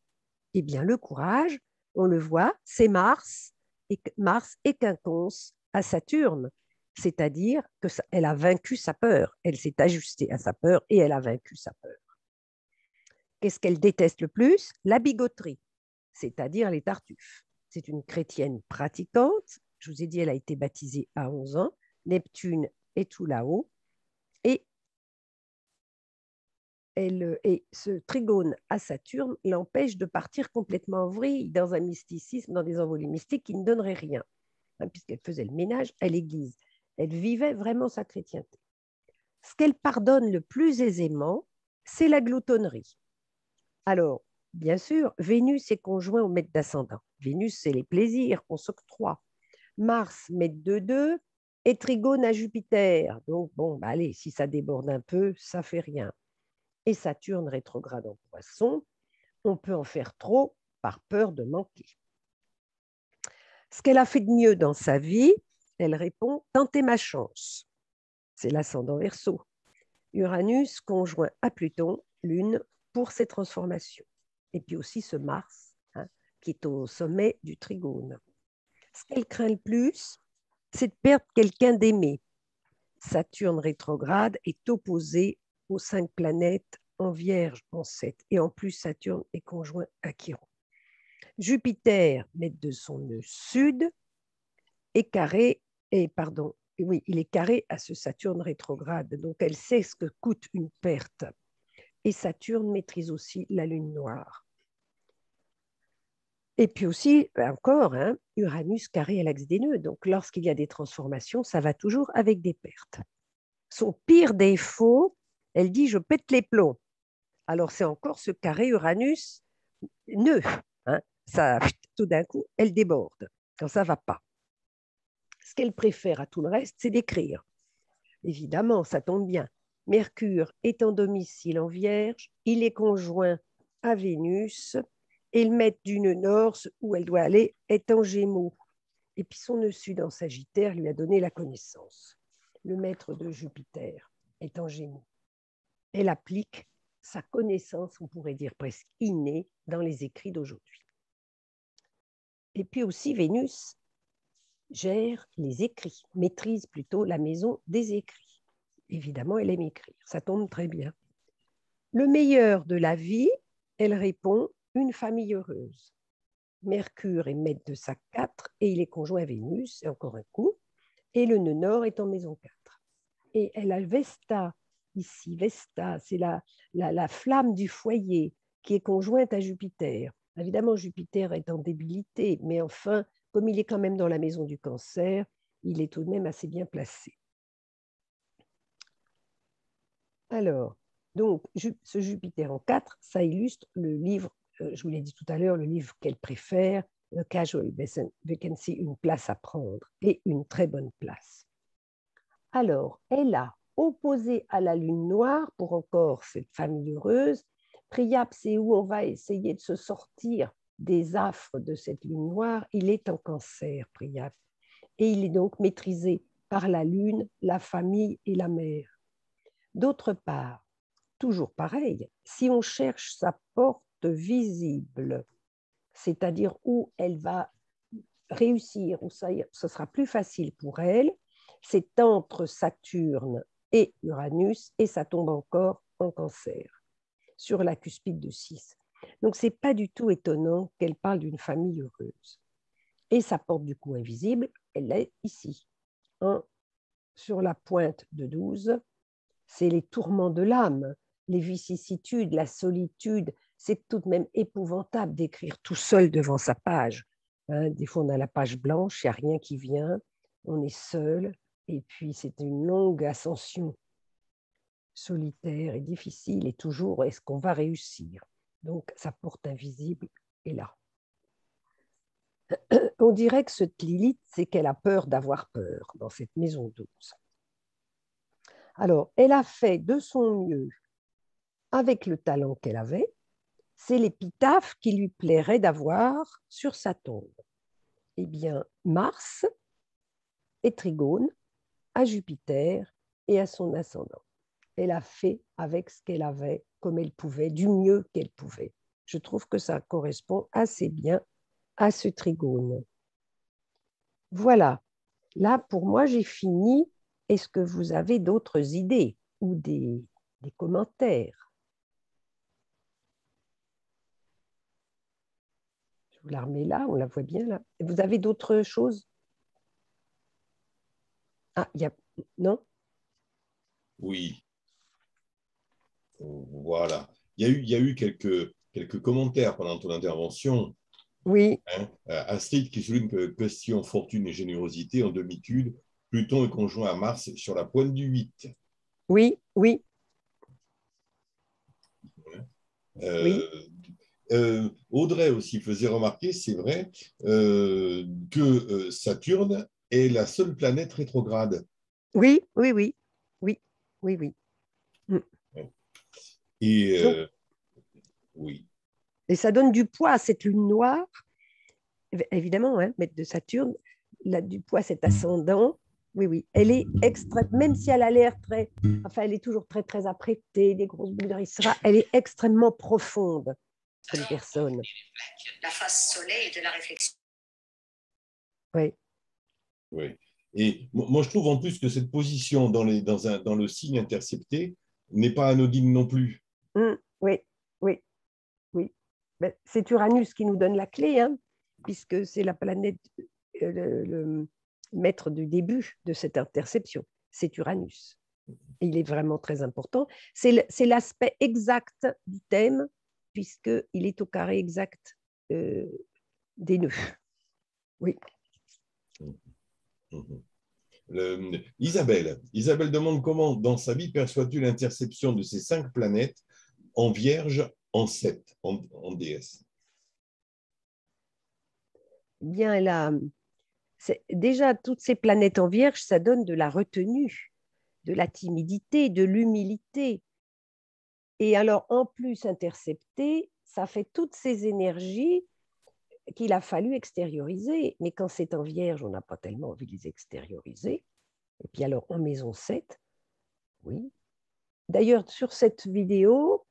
Eh bien, le courage, on le voit, c'est Mars et quinconce à Saturne. C'est-à-dire qu'elle a vaincu sa peur. Elle s'est ajustée à sa peur et elle a vaincu sa peur. Qu'est-ce qu'elle déteste le plus? La bigoterie, c'est-à-dire les tartuffes. C'est une chrétienne pratiquante. Je vous ai dit, elle a été baptisée à 11 ans. Neptune est tout là-haut. Et ce trigone à Saturne l'empêche de partir complètement en vrille dans un mysticisme, dans des envolées mystiques qui ne donneraient rien, puisqu'elle faisait le ménage à l'église. Elle vivait vraiment sa chrétienté. Ce qu'elle pardonne le plus aisément, c'est la gloutonnerie. Alors, bien sûr, Vénus est conjoint au maître d'ascendant. Vénus, c'est les plaisirs qu'on s'octroie. Mars, maître de 2, et trigone à Jupiter. Donc, bon, allez, si ça déborde un peu, ça fait rien. Et Saturne rétrograde en Poisson, on peut en faire trop par peur de manquer. Ce qu'elle a fait de mieux dans sa vie, elle répond « Tentez ma chance ». C'est l'ascendant Verseau. Uranus conjoint à Pluton, Lune, pour ses transformations. Et puis aussi ce Mars, qui est au sommet du trigone. Ce qu'elle craint le plus, c'est de perdre quelqu'un d'aimé. Saturne rétrograde est opposé aux 5 planètes en Vierge en 7. Et en plus, Saturne est conjoint à Chiron. Jupiter, maître de son nœud sud, est carré, il est carré à ce Saturne rétrograde. Donc, elle sait ce que coûte une perte. Et Saturne maîtrise aussi la lune noire. Et puis aussi, encore, Uranus carré à l'axe des nœuds. Donc, lorsqu'il y a des transformations, ça va toujours avec des pertes. Son pire défaut, elle dit « je pète les plombs ». Alors, c'est encore ce carré Uranus-nœud. Ça, tout d'un coup, elle déborde quand ça ne va pas. Ce qu'elle préfère à tout le reste, c'est d'écrire. Évidemment, ça tombe bien. Mercure est en domicile en Vierge, il est conjoint à Vénus, et le maître du nœud nord, où elle doit aller, est en Gémeaux. Et puis son nœud sud en Sagittaire lui a donné la connaissance. Le maître de Jupiter est en Gémeaux. elle applique sa connaissance, on pourrait dire presque innée, dans les écrits d'aujourd'hui. Et puis aussi, Vénus gère les écrits, maîtrise plutôt la maison des écrits. Évidemment, elle aime écrire, ça tombe très bien. Le meilleur de la vie, elle répond, une famille heureuse. Mercure est maître de sa 4 et il est conjoint à Vénus, et encore un coup, et le nœud nord est en maison 4. Et elle a Vesta ici. Vesta, c'est la flamme du foyer qui est conjointe à Jupiter. Évidemment, Jupiter est en débilité, mais enfin, comme il est quand même dans la maison du Cancer, il est tout de même assez bien placé. Alors, donc, ce Jupiter en 4, ça illustre le livre, je vous l'ai dit tout à l'heure, le livre qu'elle préfère, The Casual Vacancy, une place à prendre, et une très bonne place. Alors, elle a opposé à la lune noire, pour encore cette famille heureuse, Priape, c'est où on va essayer de se sortir des affres de cette lune noire. Il est en Cancer, Priape, et il est donc maîtrisé par la lune, la famille et la mère. D'autre part, toujours pareil, si on cherche sa porte visible, c'est-à-dire où elle va réussir, où ce sera plus facile pour elle, c'est entre Saturne et Uranus, et ça tombe encore en Cancer, sur la cuspide de 6. Donc, ce n'est pas du tout étonnant qu'elle parle d'une famille heureuse. Et sa porte du coup invisible, elle est ici, sur la pointe de 12. C'est les tourments de l'âme, les vicissitudes, la solitude. C'est tout de même épouvantable d'écrire tout seul devant sa page. Des fois, on a la page blanche, il n'y a rien qui vient, on est seul, et puis c'est une longue ascension solitaire et difficile, et toujours, est-ce qu'on va réussir? Donc, sa porte invisible est là. On dirait que cette Lilith, c'est qu'elle a peur d'avoir peur dans cette maison 12. Alors, elle a fait de son mieux avec le talent qu'elle avait. C'est l'épitaphe qui lui plairait d'avoir sur sa tombe. Eh bien, Mars est trigone à Jupiter et à son ascendant. Elle a fait avec ce qu'elle avait, comme elle pouvait, du mieux qu'elle pouvait. Je trouve que ça correspond assez bien à ce trigone. Voilà. Là, pour moi, j'ai fini. Est-ce que vous avez d'autres idées ou des commentaires? Je vous la remets là, on la voit bien là. Vous avez d'autres choses? Ah, il y a... Non? Oui, voilà. Il y a eu quelques commentaires pendant ton intervention. Oui. Astrid qui souligne que question fortune et générosité en demi-tude, Pluton est conjoint à Mars sur la pointe du 8. Oui, oui. Oui. Audrey aussi faisait remarquer, c'est vrai, que Saturne est la seule planète rétrograde. Oui, oui, oui. Oui, oui, oui. Et oui. Et ça donne du poids à cette lune noire. Évidemment, maître de Saturne, là, du poids, cet ascendant. Oui, oui. Elle est extrême, même si elle a l'air très... Enfin, elle est toujours très, très apprêtée, des grosses boules de elle est extrêmement profonde comme personne. La face soleil de la réflexion. Oui. Oui. Et moi, je trouve en plus que cette position dans le signe intercepté n'est pas anodine non plus. Oui, oui, oui. Ben, c'est Uranus qui nous donne la clé, puisque c'est la planète, le maître du début de cette interception. C'est Uranus. Il est vraiment très important. C'est l'aspect exact du thème, puisqu'il est au carré exact des nœuds. Oui. Isabelle demande comment, dans sa vie, perçoit-tu l'interception de ces 5 planètes en Vierge, en 7, en déesse? Bien, déjà, toutes ces planètes en Vierge, ça donne de la retenue, de la timidité, de l'humilité. Et alors, en plus, intercepter, ça fait toutes ces énergies qu'il a fallu extérioriser. Mais quand c'est en Vierge, on n'a pas tellement envie de les extérioriser. Et puis alors, en maison 7, oui, D'ailleurs, sur cette vidéo,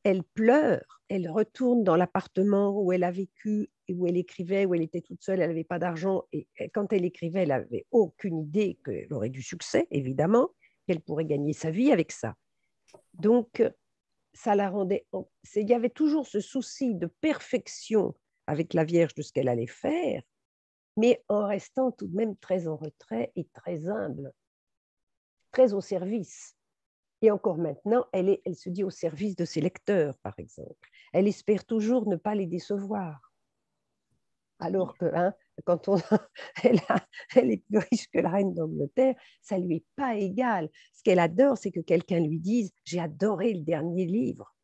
elle pleure, elle retourne dans l'appartement où elle a vécu et où elle écrivait, où elle était toute seule, elle n'avait pas d'argent. Et quand elle écrivait, elle n'avait aucune idée qu'elle aurait du succès, évidemment, qu'elle pourrait gagner sa vie avec ça. Donc, ça la rendait... Il y avait toujours ce souci de perfection avec la Vierge de ce qu'elle allait faire, mais en restant tout de même très en retrait et très humble, très au service. Et encore maintenant, elle se dit au service de ses lecteurs, par exemple. Elle espère toujours ne pas les décevoir. Alors que quand elle est plus riche que la reine d'Angleterre, ça ne lui est pas égal. Ce qu'elle adore, c'est que quelqu'un lui dise « j'ai adoré le dernier livre ».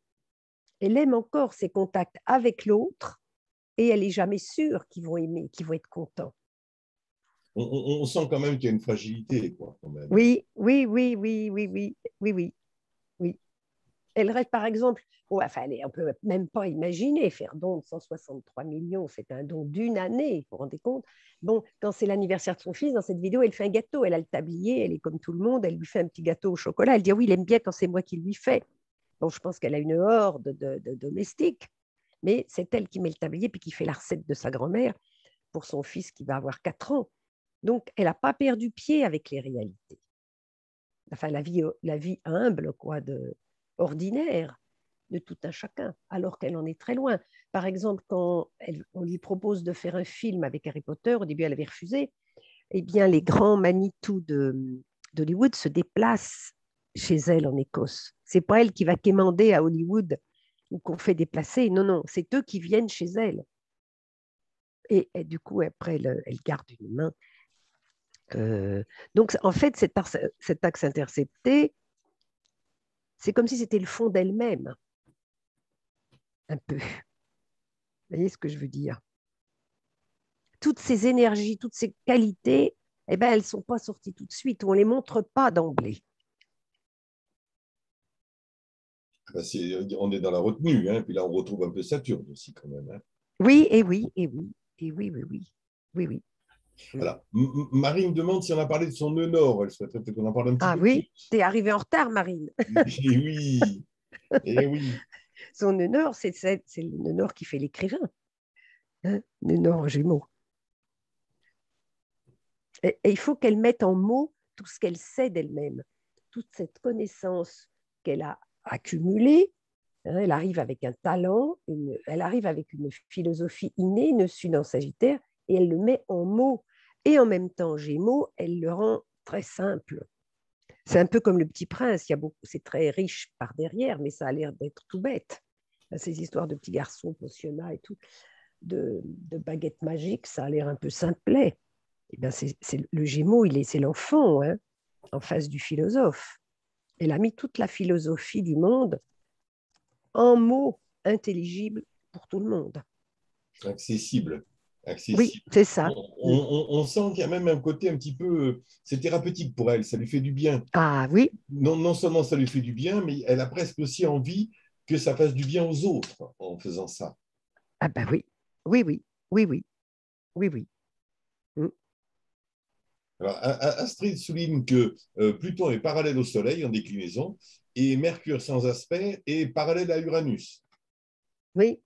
Elle aime encore ses contacts avec l'autre et elle n'est jamais sûre qu'ils vont aimer, qu'ils vont être contents. On sent quand même qu'il y a une fragilité, quoi, quand même. Oui. Elle reste, par exemple, on ne peut même pas imaginer faire don de 163 millions, c'est un don d'une année, vous vous rendez compte? Bon, quand c'est l'anniversaire de son fils, dans cette vidéo, elle fait un gâteau, elle a le tablier, elle est comme tout le monde, elle lui fait un petit gâteau au chocolat, elle dit oui, il aime bien quand c'est moi qui lui fais. Bon, je pense qu'elle a une horde de domestiques, mais c'est elle qui met le tablier puis qui fait la recette de sa grand-mère pour son fils qui va avoir 4 ans. Donc, elle n'a pas perdu pied avec les réalités. Enfin, la vie humble, quoi, ordinaire de tout un chacun, alors qu'elle en est très loin. Par exemple, quand on lui propose de faire un film avec Harry Potter, au début, elle avait refusé, eh bien, les grands Manitou d'Hollywood se déplacent chez elle en Écosse. C'est pas elle qui va quémander à Hollywood ou qu'on fait déplacer. Non, non, c'est eux qui viennent chez elle. Et du coup, après, elle garde une main. Donc, en fait, cet axe intercepté, c'est comme si c'était le fond d'elle-même, un peu. Vous voyez ce que je veux dire? Toutes ces énergies, toutes ces qualités, eh ben, elles ne sont pas sorties tout de suite, on ne les montre pas d'emblée. On est dans la retenue, hein, puis là, on retrouve un peu Saturne aussi, quand même. Hein. Oui, et oui, et oui, et oui, oui, oui, oui, oui. Alors, Marie me demande si on a parlé de son nœud nord. Elle souhaiterait peut-être qu'on en parle un petit Ah peu oui, plus. tu es arrivée en retard, Marine. Et oui, et oui. Son nœud nord, c'est le nœud nord qui fait l'écrivain. Hein, nœud nord en Gémeaux. Et il faut qu'elle mette en mots tout ce qu'elle sait d'elle-même, toute cette connaissance qu'elle a accumulée. Hein, elle arrive avec un talent, elle arrive avec une philosophie innée, reçue dans Sagittaire, et elle le met en mots. Et en même temps, Gémeaux, elle le rend très simple. C'est un peu comme le Petit Prince, c'est très riche par derrière, mais ça a l'air d'être tout bête. Ces histoires de petits garçons pensionnats et tout, de baguettes magiques, ça a l'air un peu simplet. Eh bien, le Gémeaux, c'est l'enfant, hein, en face du philosophe. Elle a mis toute la philosophie du monde en mots intelligibles pour tout le monde. Accessible. Oui, c'est ça. On sent qu'il y a même un côté un petit peu, c'est thérapeutique pour elle, ça lui fait du bien. Ah oui. Non seulement ça lui fait du bien, mais elle a presque aussi envie que ça fasse du bien aux autres en faisant ça. Ah ben oui, oui. Alors, Astrid souligne que Pluton est parallèle au Soleil en déclinaison et Mercure sans aspect est parallèle à Uranus. Oui,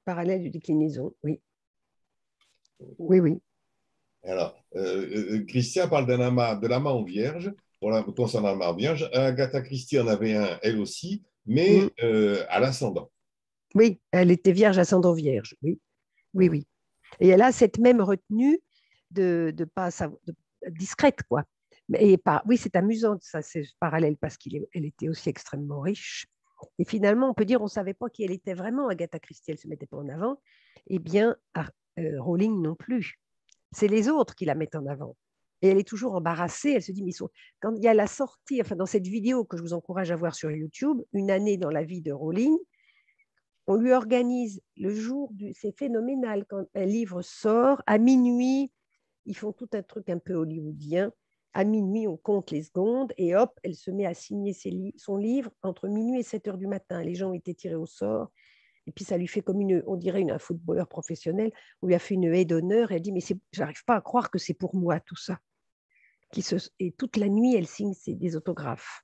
parallèle de déclinaison, oui. Oui. Alors, Christian parle de l'amas en vierge, concernant l'amas en vierge. Agatha Christie en avait un, elle aussi, mais à l'ascendant. Oui, elle était vierge, ascendant vierge, oui. Et elle a cette même retenue de pas discrète, quoi. Oui, c'est amusant, ça, c'est parallèle, parce qu'elle était aussi extrêmement riche. Et finalement, on peut dire, on ne savait pas qui elle était vraiment, Agatha Christie, elle ne se mettait pas en avant. Eh bien, Rowling non plus. C'est les autres qui la mettent en avant. Et elle est toujours embarrassée. Elle se dit, mais quand il y a la sortie, enfin, dans cette vidéo que je vous encourage à voir sur YouTube, une année dans la vie de Rowling, on lui organise le jour c'est phénoménal, quand un livre sort, à minuit, ils font tout un truc un peu hollywoodien. À minuit, on compte les secondes et hop, elle se met à signer son livre entre minuit et 7 heures du matin. Les gens ont été tirés au sort. Et puis, ça lui fait comme on dirait un footballeur professionnel. On lui a fait une haie d'honneur. Et elle dit, mais j'arrive pas à croire que c'est pour moi, tout ça. Et toute la nuit, elle signe des autographes.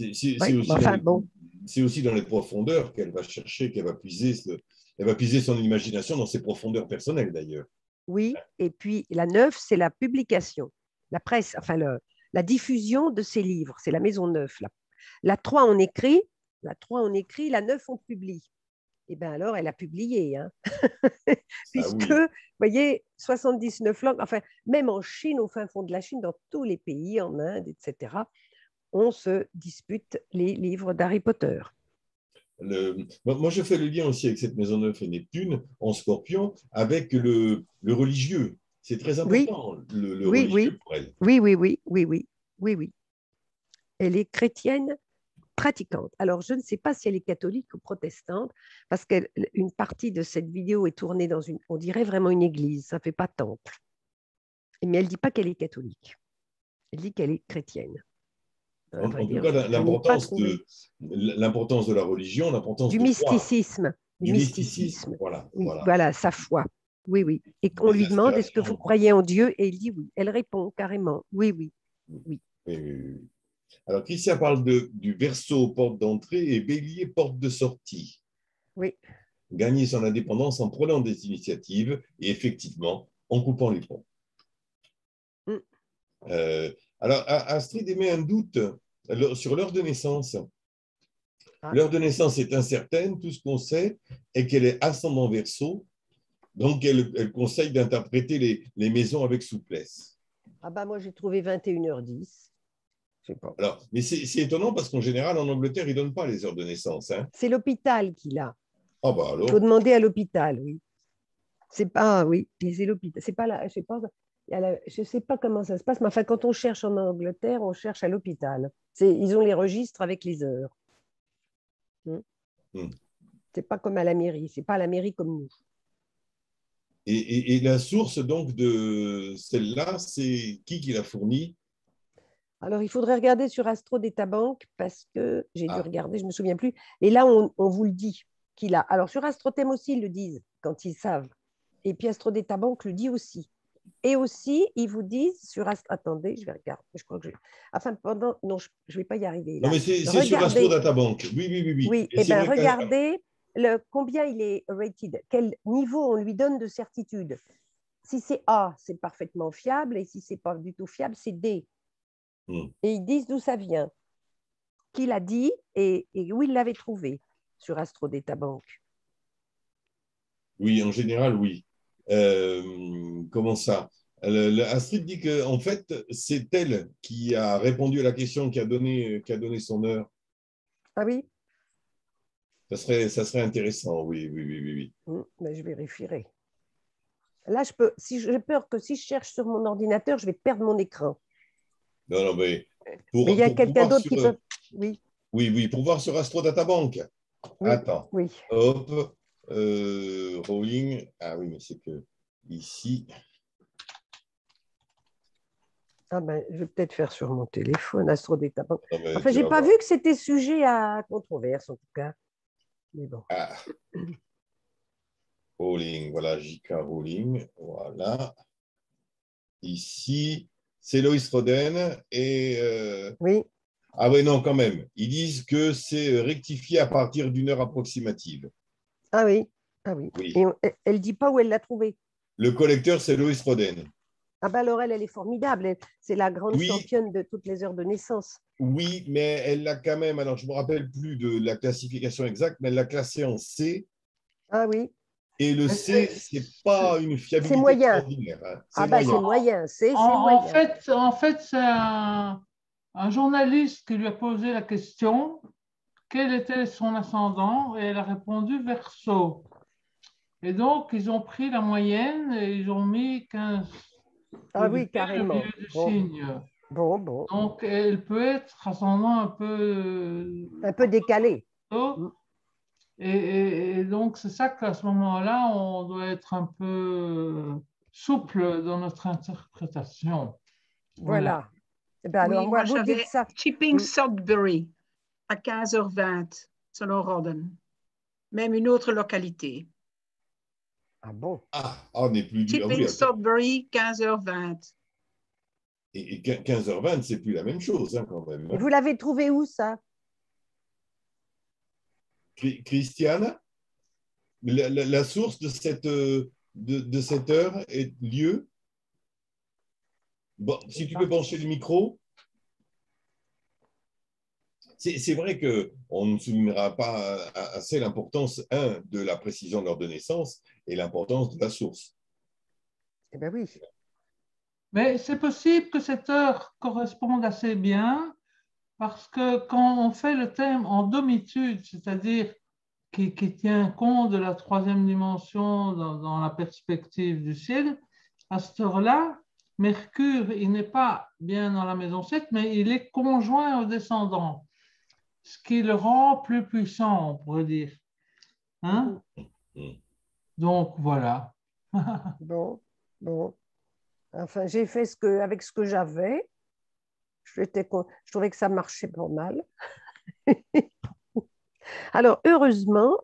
Oui, enfin, bon. C'est aussi dans les profondeurs qu'elle va chercher, elle va puiser son imagination dans ses profondeurs personnelles d'ailleurs. Oui, et puis la 9, c'est la publication, la presse, enfin la diffusion de ses livres, c'est la maison 9. La 3, on écrit, la 9, on publie. Et bien alors, elle a publié, hein. Puisque, oui. vous voyez, 79 langues, enfin, même en Chine, au fin fond de la Chine, dans tous les pays, en Inde, etc., on se dispute les livres d'Harry Potter. Moi, je fais le lien aussi avec cette maison 9 et Neptune en Scorpion avec le religieux. C'est très important, le oui, religieux pour elle. Oui. Elle est chrétienne pratiquante. Alors, je ne sais pas si elle est catholique ou protestante, parce qu'une partie de cette vidéo est tournée dans on dirait vraiment une église, ça ne fait pas temple. Mais elle ne dit pas qu'elle est catholique. Elle dit qu'elle est chrétienne. En tout cas, l'importance de la religion, l'importance du mysticisme. Du mysticisme, voilà. Oui, voilà, sa foi. Oui. Et qu'on lui demande, est-ce que vous croyez en Dieu? Et il dit oui. Elle répond carrément, oui. Alors, Christian parle du Verseau, porte d'entrée, et Bélier, porte de sortie. Oui. Gagner son indépendance en prenant des initiatives et effectivement en coupant les ponts. Alors, Astrid émet un doute sur l'heure de naissance. L'heure de naissance est incertaine. Tout ce qu'on sait est qu'elle est ascendant Verseau. Donc, elle conseille d'interpréter les maisons avec souplesse. Ah bah moi, j'ai trouvé 21h10. Je sais pas. Alors, mais c'est étonnant parce qu'en général, en Angleterre, ils ne donnent pas les heures de naissance. Hein. C'est l'hôpital qui l'a. Ah bah alors. Il faut demander à l'hôpital, oui. C'est pas, oui, c'est l'hôpital. C'est pas là, je sais pas comment ça se passe, mais enfin, quand on cherche en Angleterre, on cherche à l'hôpital. Ils ont les registres avec les heures. C'est pas comme à la mairie. C'est pas à la mairie comme nous. Et la source donc de celle-là, c'est qui l'a fournie? Alors, il faudrait regarder sur Astro Databank parce que j'ai dû regarder, je ne me souviens plus. Et là, on vous le dit qu'il a. Alors, sur AstroThem aussi, ils le disent quand ils savent. Et puis, Astro Databank le dit aussi. Et aussi, ils vous disent sur Astro. Attendez, je vais regarder. Je crois que enfin, pendant. Non, je ne vais pas y arriver. Là. Non, mais c'est sur Astro Databank. Oui. Oui, et bien, regardez combien il est rated, quel niveau on lui donne de certitude. Si c'est A, c'est parfaitement fiable. Et si ce n'est pas du tout fiable, c'est D. Et ils disent d'où ça vient, qui l'a dit et où il l'avait trouvé sur Astro Databank. Oui, en général, oui. Comment ça? Astrid dit qu'en fait, c'est elle qui a répondu à la question, qui a donné son heure. Ah oui? Ça serait intéressant, oui. Mais je vérifierai. Là, j'ai peur que si je cherche sur mon ordinateur, je vais perdre mon écran. Non, mais il y a quelqu'un d'autre qui peut. Oui, pour voir sur Astro Databank. Oui, attends. Oui. Hop. Rolling. Ah oui, mais c'est que ici. Ah ben, je vais peut-être faire sur mon téléphone, Astro Databank. Enfin, je n'ai pas vu que c'était sujet à controverse, en tout cas. Mais bon. Rolling, voilà, JK Rolling. Voilà. Ici, c'est Loïs Roden et. Oui. Ah oui, non, quand même. Ils disent que c'est rectifié à partir d'une heure approximative. Ah oui. Et elle ne dit pas où elle l'a trouvé. Le collecteur, c'est Loïs Roden. Ah ben alors, elle est formidable. C'est la grande championne de toutes les heures de naissance. Oui, mais elle l'a quand même, alors je ne me rappelle plus de la classification exacte, mais elle l'a classée en C. Ah oui. Et le C, ce n'est pas une fiabilité extraordinaire. Hein. C'est moyen. C'est moyen. En fait, c'est un journaliste qui lui a posé la question quel était son ascendant et elle a répondu Verseau. Et donc, ils ont pris la moyenne et ils ont mis 15. Ah oui, carrément. Le milieu du signe. Bon. Donc, elle peut être ascendant un peu décalé. Et donc, c'est ça qu'à ce moment-là, on doit être un peu souple dans notre interprétation. Voilà. Alors, moi, vous dites ça. Chipping Sudbury à 15h20, selon Roden. Même une autre localité. Ah bon? On n'est plus Chipping Sudbury, 15h20. Et 15h20, c'est plus la même chose hein, quand même. Et vous l'avez trouvé où, ça? Christiane, la source de cette heure et lieu? Bon, si tu peux pencher le micro. C'est vrai qu'on ne soulignera pas assez l'importance, de la précision de l'heure de naissance et l'importance de la source. Eh bien oui. Mais c'est possible que cette heure corresponde assez bien parce que quand on fait le thème en domitude, c'est-à-dire qui tient compte de la troisième dimension dans la perspective du ciel, à cette heure-là, Mercure, il n'est pas bien dans la maison 7, mais il est conjoint au descendant, ce qui le rend plus puissant, on pourrait dire. Hein? Donc, voilà. Bon. Enfin, j'ai fait avec ce que j'avais. Je trouvais que ça marchait pas mal. Alors, heureusement,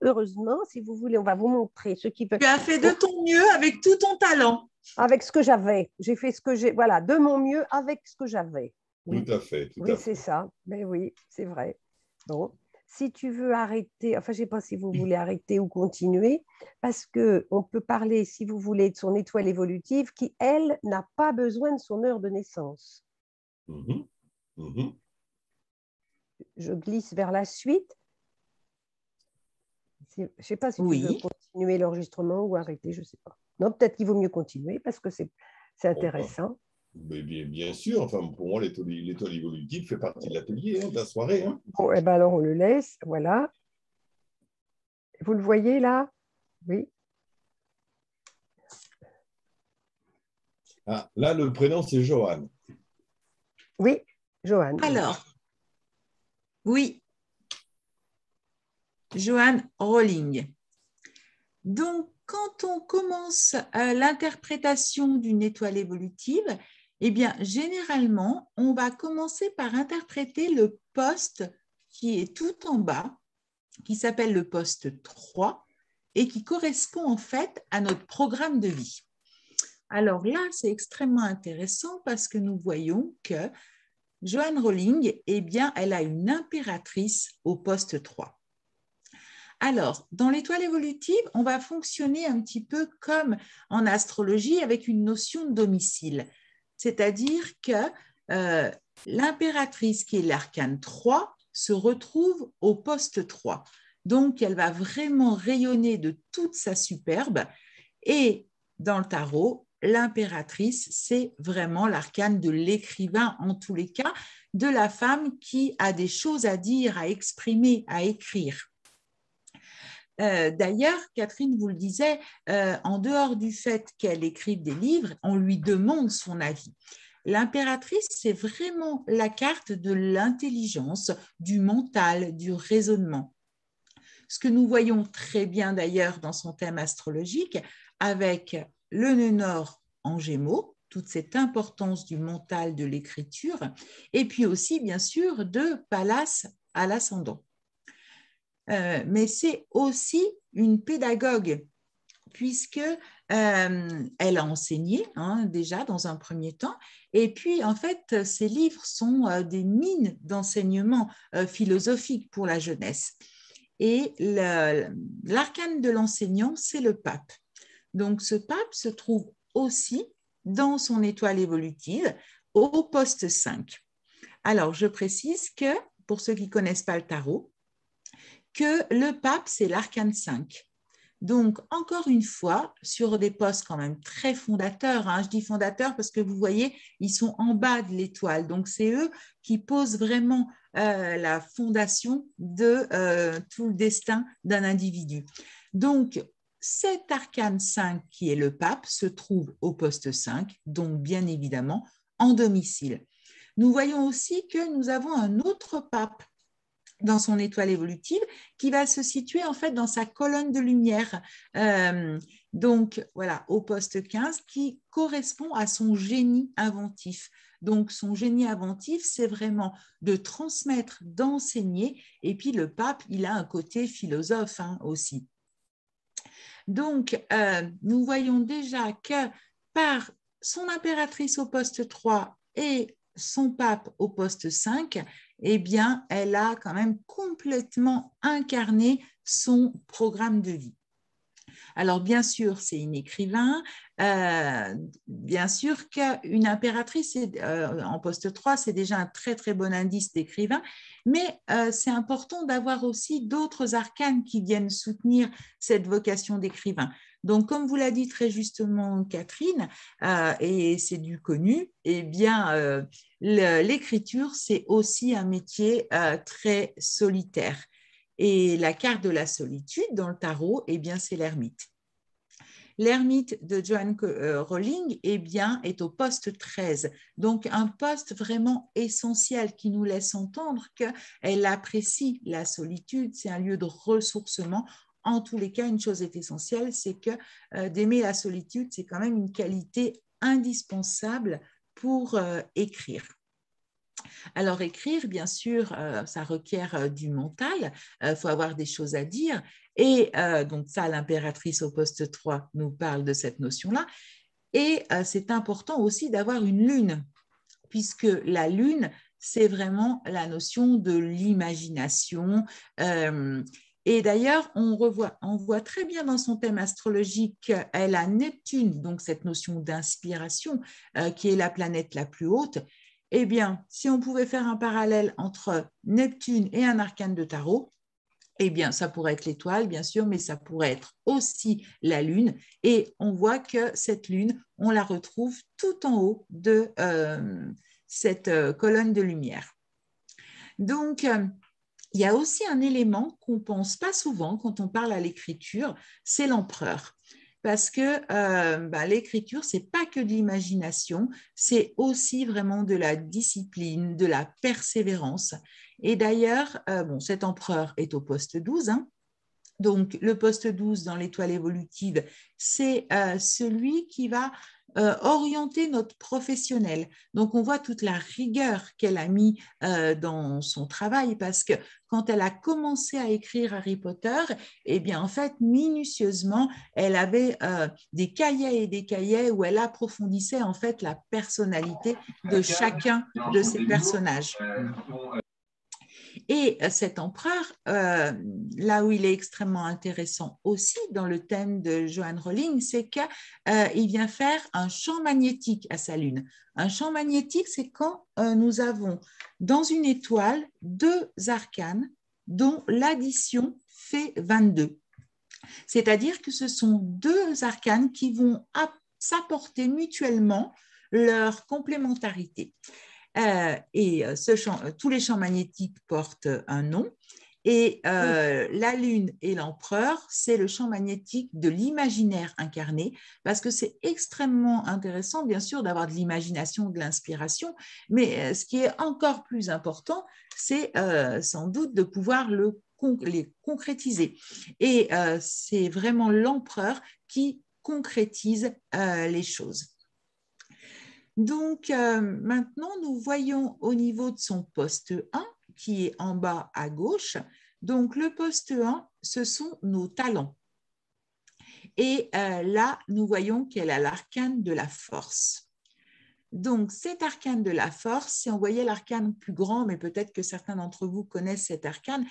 si vous voulez, on va vous montrer ce qui veut. Tu as fait de ton mieux avec tout ton talent. Avec ce que j'avais. J'ai fait ce que j'ai. Voilà, de mon mieux avec ce que j'avais. Oui. Tout à fait. Oui, c'est ça. Mais oui, c'est vrai. Bon. Si tu veux arrêter, enfin, je ne sais pas si vous voulez arrêter ou continuer, parce qu'on peut parler, si vous voulez, de son étoile évolutive qui, elle, n'a pas besoin de son heure de naissance. Je glisse vers la suite. Je ne sais pas si tu veux continuer l'enregistrement ou arrêter, je ne sais pas. Non, peut-être qu'il vaut mieux continuer parce que c'est intéressant. Mais bien sûr, enfin, pour moi, l'étoile évolutive fait partie de l'atelier, de la soirée. Hein. Bon, eh ben alors on le laisse, voilà. Vous le voyez là? Oui. Ah, là, le prénom, c'est Johan. Oui, Johan. Alors, oui, Johan Rowling. Donc, quand on commence l'interprétation d'une étoile évolutive, eh bien, généralement, on va commencer par interpréter le poste qui est tout en bas, qui s'appelle le poste 3 et qui correspond en fait à notre programme de vie. Alors là, c'est extrêmement intéressant parce que nous voyons que Joan Rowling, eh bien, elle a une impératrice au poste 3. Alors, dans l'étoile évolutive, on va fonctionner un petit peu comme en astrologie avec une notion de domicile. C'est-à-dire que l'impératrice, qui est l'arcane 3, se retrouve au poste 3. Donc, elle va vraiment rayonner de toute sa superbe. Et dans le tarot, l'impératrice, c'est vraiment l'arcane de l'écrivain, en tous les cas, de la femme qui a des choses à dire, à exprimer, à écrire. D'ailleurs, Catherine vous le disait, en dehors du fait qu'elle écrive des livres, on lui demande son avis. L'impératrice, c'est vraiment la carte de l'intelligence, du mental, du raisonnement. Ce que nous voyons très bien d'ailleurs dans son thème astrologique, avec le nœud nord en Gémeaux, toute cette importance du mental, de l'écriture, et puis aussi, bien sûr, de Pallas à l'ascendant. Mais c'est aussi une pédagogue, puisque elle a enseigné déjà dans un premier temps, et puis en fait, ses livres sont des mines d'enseignement philosophique pour la jeunesse. Et l'arcane de l'enseignant, c'est le pape. Donc ce pape se trouve aussi dans son étoile évolutive au poste 5. Alors je précise que, pour ceux qui ne connaissent pas le tarot, que le pape, c'est l'arcane 5. Donc, encore une fois, sur des postes quand même très fondateurs, je dis fondateurs parce que vous voyez, ils sont en bas de l'étoile. Donc, c'est eux qui posent vraiment la fondation de tout le destin d'un individu. Donc, cet arcane 5 qui est le pape se trouve au poste 5, donc bien évidemment en domicile. Nous voyons aussi que nous avons un autre pape dans son étoile évolutive, qui va se situer en fait dans sa colonne de lumière. Donc, voilà, au poste 15, qui correspond à son génie inventif. Donc, son génie inventif, c'est vraiment de transmettre, d'enseigner. Et puis, le pape, il a un côté philosophe aussi. Donc, nous voyons déjà que par son impératrice au poste 3, et son pape au poste 5, eh bien, elle a quand même complètement incarné son programme de vie. Alors, bien sûr, c'est une écrivain. Bien sûr qu'une impératrice en poste 3, c'est déjà un très, très bon indice d'écrivain, mais c'est important d'avoir aussi d'autres arcanes qui viennent soutenir cette vocation d'écrivain. Donc, comme vous l'a dit très justement Catherine, et c'est du connu, eh bien, l'écriture, c'est aussi un métier très solitaire. Et la carte de la solitude dans le tarot, eh bien, c'est l'ermite. L'ermite de Joanne Rowling eh bien, est au poste 13, donc un poste vraiment essentiel qui nous laisse entendre qu'elle apprécie la solitude, c'est un lieu de ressourcement. En tous les cas, une chose est essentielle, c'est que d'aimer la solitude, c'est quand même une qualité indispensable pour écrire. Alors, écrire, bien sûr, ça requiert du mental, il faut avoir des choses à dire. Et donc, ça, l'impératrice au poste 3 nous parle de cette notion-là. Et c'est important aussi d'avoir une lune, puisque la lune, c'est vraiment la notion de l'imagination. Et d'ailleurs, on voit très bien dans son thème astrologique qu'elle a Neptune, donc cette notion d'inspiration, qui est la planète la plus haute. Eh bien, si on pouvait faire un parallèle entre Neptune et un arcane de tarot, eh bien, ça pourrait être l'étoile, bien sûr, mais ça pourrait être aussi la lune. Et on voit que cette lune, on la retrouve tout en haut de cette colonne de lumière. Donc, il y a aussi un élément qu'on ne pense pas souvent quand on parle à l'écriture, c'est l'empereur. Parce que l'écriture, ce n'est pas que de l'imagination, c'est aussi vraiment de la discipline, de la persévérance. Et d'ailleurs, cet empereur est au poste 12, hein. Donc, le poste 12 dans l'étoile évolutive, c'est celui qui va orienter notre professionnel. Donc, on voit toute la rigueur qu'elle a mis dans son travail parce que quand elle a commencé à écrire Harry Potter, eh bien, en fait, minutieusement, elle avait des cahiers et des cahiers où elle approfondissait en fait la personnalité de chacun de ces personnages. Et cet empereur, là où il est extrêmement intéressant aussi dans le thème de Joanne Rowling, c'est qu'il vient faire un champ magnétique à sa lune. Un champ magnétique, c'est quand nous avons dans une étoile 2 arcanes dont l'addition fait 22. C'est-à-dire que ce sont 2 arcanes qui vont s'apporter mutuellement leur complémentarité. Tous les champs magnétiques portent un nom. Et la Lune et l'Empereur, c'est le champ magnétique de l'imaginaire incarné, parce que c'est extrêmement intéressant, bien sûr, d'avoir de l'imagination, de l'inspiration, mais ce qui est encore plus important, c'est sans doute de pouvoir les concrétiser. Et c'est vraiment l'Empereur qui concrétise les choses. Donc, maintenant, nous voyons au niveau de son poste 1, qui est en bas à gauche. Donc, le poste 1, ce sont nos talents. Et là, nous voyons qu'elle a l'arcane de la force. Donc, cet arcane de la force, si on voyait l'arcane plus grand, mais peut-être que certains d'entre vous connaissent cet arcane,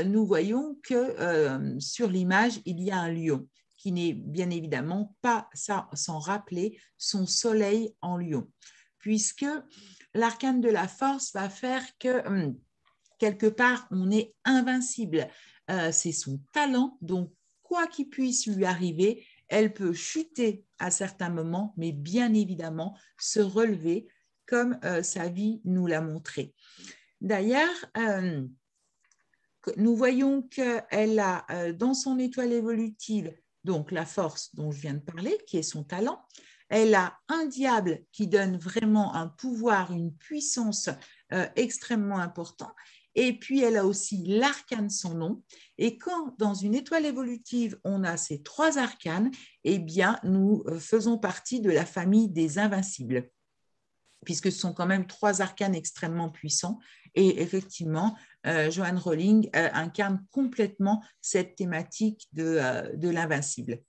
nous voyons que sur l'image, il y a un lion, qui n'est bien évidemment pas, ça, sans rappeler, son soleil en lion, puisque l'arcane de la force va faire que, quelque part, on est invincible. C'est son talent, donc quoi qu'il puisse lui arriver, elle peut chuter à certains moments, mais bien évidemment se relever comme sa vie nous l'a montré. D'ailleurs, nous voyons qu'elle a dans son étoile évolutive donc la force dont je viens de parler, qui est son talent. Elle a un diable qui donne vraiment un pouvoir, une puissance extrêmement importante. Et puis, elle a aussi l'arcane sans nom. Et quand, dans une étoile évolutive, on a ces 3 arcanes, eh bien, nous faisons partie de la famille des invincibles, puisque ce sont quand même 3 arcanes extrêmement puissants. Et effectivement, Joanne Rowling incarne complètement cette thématique de l'invincible.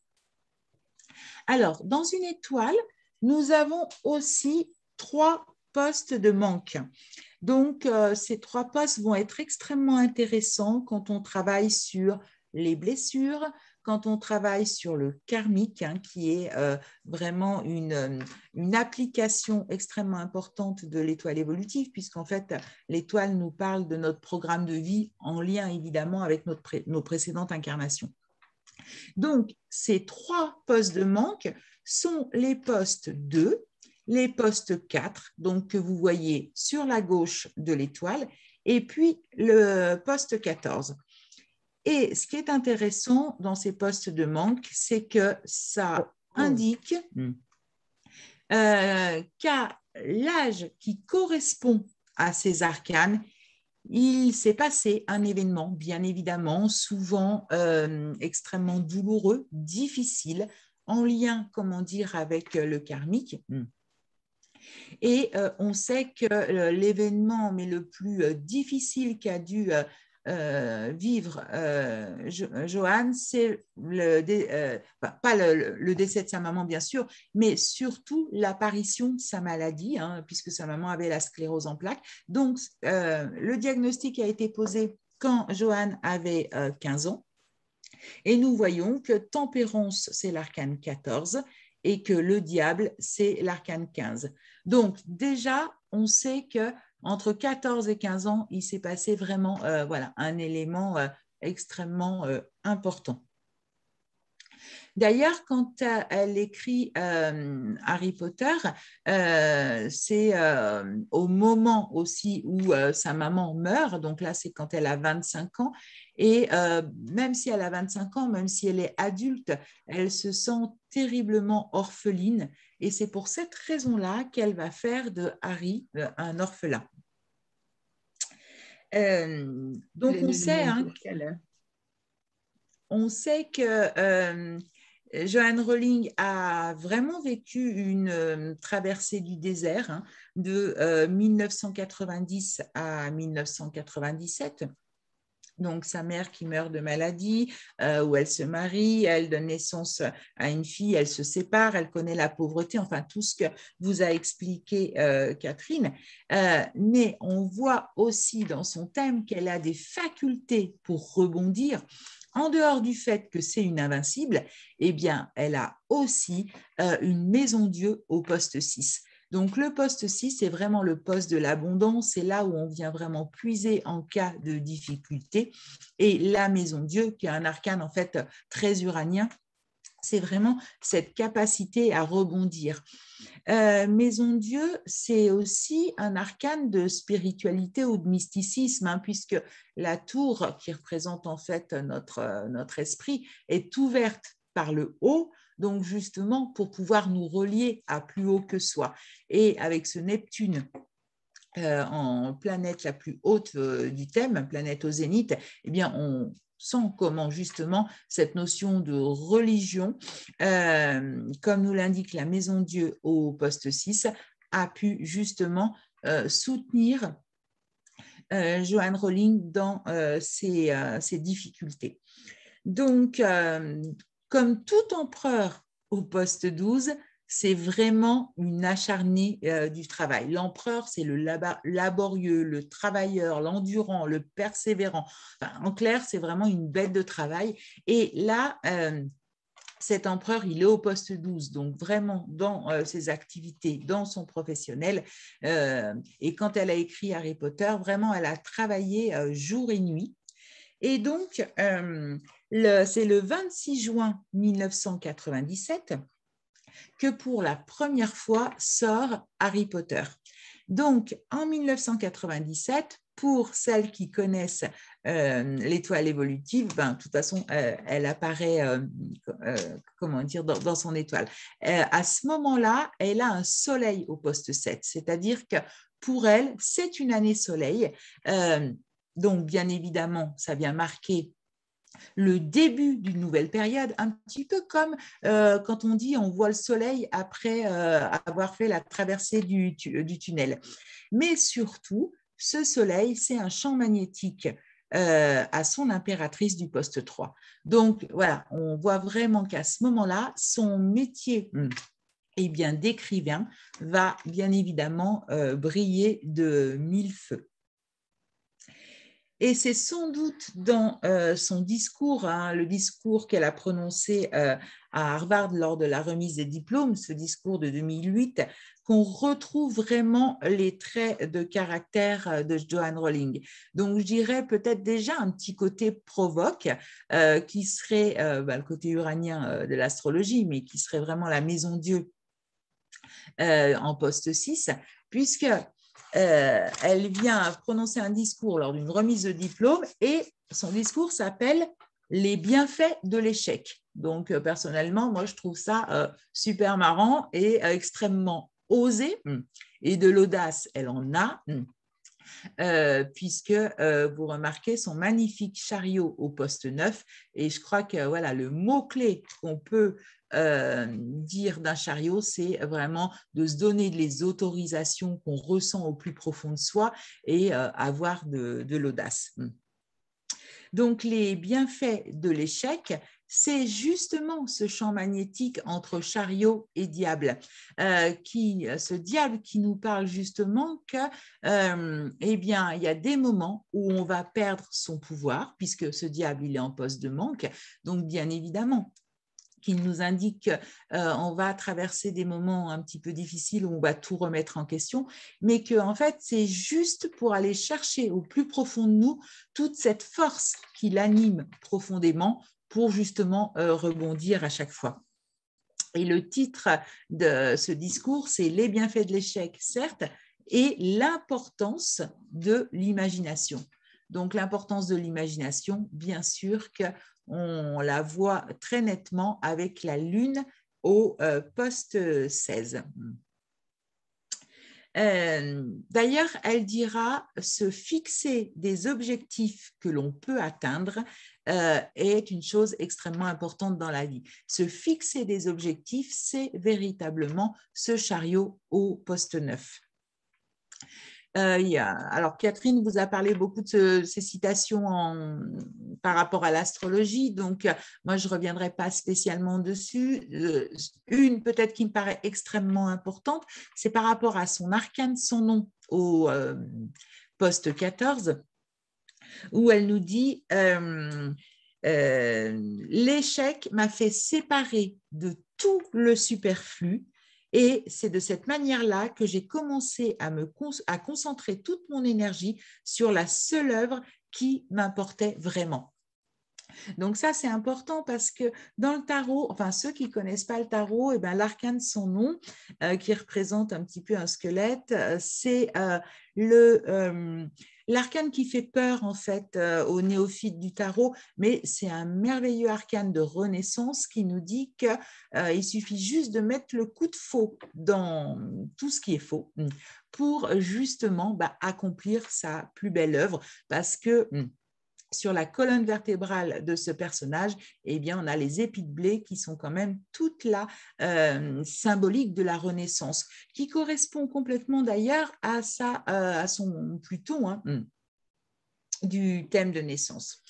Alors, dans une étoile, nous avons aussi 3 postes de manque. Donc, ces 3 postes vont être extrêmement intéressants quand on travaille sur les blessures, quand on travaille sur le karmique, hein, qui est vraiment une application extrêmement importante de l'étoile évolutive, puisqu'en fait, l'étoile nous parle de notre programme de vie en lien évidemment avec nos précédentes incarnations. Donc, ces 3 postes de manque sont les postes 2, les postes 4, donc que vous voyez sur la gauche de l'étoile, et puis le poste 14. Et ce qui est intéressant dans ces postes de manque, c'est que ça indique qu'à l'âge qui correspond à ces arcanes, il s'est passé un événement, bien évidemment, souvent extrêmement douloureux, difficile, en lien, comment dire, avec le karmique. Et on sait que l'événement le plus difficile qu'a dû vivre Johanne, c'est pas le décès de sa maman, bien sûr, mais surtout l'apparition de sa maladie, hein, puisque sa maman avait la sclérose en plaques. Donc, le diagnostic a été posé quand Johanne avait 15 ans. Et nous voyons que Tempérance, c'est l'arcane 14 et que le diable, c'est l'arcane 15. Donc, déjà, on sait qu'entre 14 et 15 ans, il s'est passé vraiment voilà, un élément extrêmement important. D'ailleurs, quand elle écrit Harry Potter, c'est au moment aussi où sa maman meurt, donc là c'est quand elle a 25 ans, et même si elle a 25 ans, même si elle est adulte, elle se sent terriblement orpheline, et c'est pour cette raison-là qu'elle va faire de Harry un orphelin. Donc on sait que Joanne Rowling a vraiment vécu une traversée du désert, hein, de 1990 à 1997. Donc, sa mère qui meurt de maladie, où elle se marie, elle donne naissance à une fille, elle se sépare, elle connaît la pauvreté, enfin tout ce que vous a expliqué Catherine. Mais on voit aussi dans son thème qu'elle a des facultés pour rebondir. En dehors du fait que c'est une invincible, eh bien, elle a aussi une maison Dieu au poste 6. Donc, le poste 6, c'est vraiment le poste de l'abondance. C'est là où on vient vraiment puiser en cas de difficulté. Et la maison Dieu, qui est un arcane en fait très uranien, c'est vraiment cette capacité à rebondir. Maison Dieu, c'est aussi un arcane de spiritualité ou de mysticisme, hein, puisque la tour qui représente en fait notre esprit est ouverte par le haut, donc justement pour pouvoir nous relier à plus haut que soi. Et avec ce Neptune en planète la plus haute du thème, planète au zénith, eh bien on sent comment justement cette notion de religion, comme nous l'indique la Maison Dieu au poste 6, a pu justement soutenir Joanne Rowling dans ses difficultés. Donc, comme tout empereur au poste 12, c'est vraiment une acharnée du travail. L'empereur, c'est le laborieux, le travailleur, l'endurant, le persévérant. Enfin, en clair, c'est vraiment une bête de travail. Et là, cet empereur, il est au poste 12, donc vraiment dans ses activités, dans son professionnel. Et quand elle a écrit Harry Potter, vraiment, elle a travaillé jour et nuit. Et donc, c'est le 26 juin 1997 que pour la première fois sort Harry Potter. Donc, en 1997, pour celles qui connaissent l'étoile évolutive, de toute façon, elle apparaît comment dire, dans son étoile. À ce moment-là, elle a un soleil au poste 7, c'est-à-dire que pour elle, c'est une année soleil. Donc, bien évidemment, ça vient marquer le début d'une nouvelle période, un petit peu comme quand on dit on voit le soleil après avoir fait la traversée du tunnel. Mais surtout, ce soleil, c'est un champ magnétique à son impératrice du poste 3. Donc, voilà, on voit vraiment qu'à ce moment-là, son métier eh bien, d'écrivain va bien évidemment briller de mille feux. Et c'est sans doute dans son discours, le discours qu'elle a prononcé à Harvard lors de la remise des diplômes, ce discours de 2008, qu'on retrouve vraiment les traits de caractère de Joanne Rowling. Donc, je dirais peut-être déjà un petit côté provoque, qui serait le côté uranien de l'astrologie, mais qui serait vraiment la maison Dieu en poste 6, puisque elle vient prononcer un discours lors d'une remise de diplôme et son discours s'appelle « Les bienfaits de l'échec ». Donc, personnellement, moi, je trouve ça super marrant et extrêmement osé. Et de l'audace, elle en a, puisque vous remarquez son magnifique chariot au poste 9. Et je crois que voilà, le mot-clé qu'on peut dire d'un chariot, c'est vraiment de se donner les autorisations qu'on ressent au plus profond de soi et avoir de l'audace. Donc, les bienfaits de l'échec, c'est justement ce champ magnétique entre chariot et diable, ce diable qui nous parle justement que, eh bien, il y a des moments où on va perdre son pouvoir, puisque ce diable, il est en poste de manque, donc bien évidemment, qu'il nous indique qu'on va traverser des moments un petit peu difficiles où on va tout remettre en question, mais qu'en fait, c'est juste pour aller chercher au plus profond de nous toute cette force qui l'anime profondément pour justement rebondir à chaque fois. Et le titre de ce discours, c'est « Les bienfaits de l'échec, certes, et l'importance de l'imagination ». Donc, l'importance de l'imagination, bien sûr qu'on la voit très nettement avec la Lune au poste 16. D'ailleurs, elle dira se fixer des objectifs que l'on peut atteindre est une chose extrêmement importante dans la vie. Se fixer des objectifs, c'est véritablement ce chariot au poste 9. Alors, Catherine vous a parlé beaucoup de ces citations par rapport à l'astrologie, donc moi, je ne reviendrai pas spécialement dessus. Une peut-être qui me paraît extrêmement importante, c'est par rapport à son arcane, son nom au poste 14, où elle nous dit l'échec m'a fait séparer de tout le superflu. Et c'est de cette manière-là que j'ai commencé à concentrer toute mon énergie sur la seule œuvre qui m'importait vraiment. Donc ça, c'est important parce que dans le tarot, enfin ceux qui ne connaissent pas le tarot, eh ben, l'arcane, son nom, qui représente un petit peu un squelette, c'est l'arcane qui fait peur en fait aux néophytes du tarot, mais c'est un merveilleux arcane de renaissance qui nous dit qu'il suffit juste de mettre le coup de faux dans tout ce qui est faux pour justement accomplir sa plus belle œuvre, parce que sur la colonne vertébrale de ce personnage, eh bien, on a les épis de blé qui sont quand même toutes là symboliques de la Renaissance, qui correspond complètement d'ailleurs à son Pluton du thème de naissance.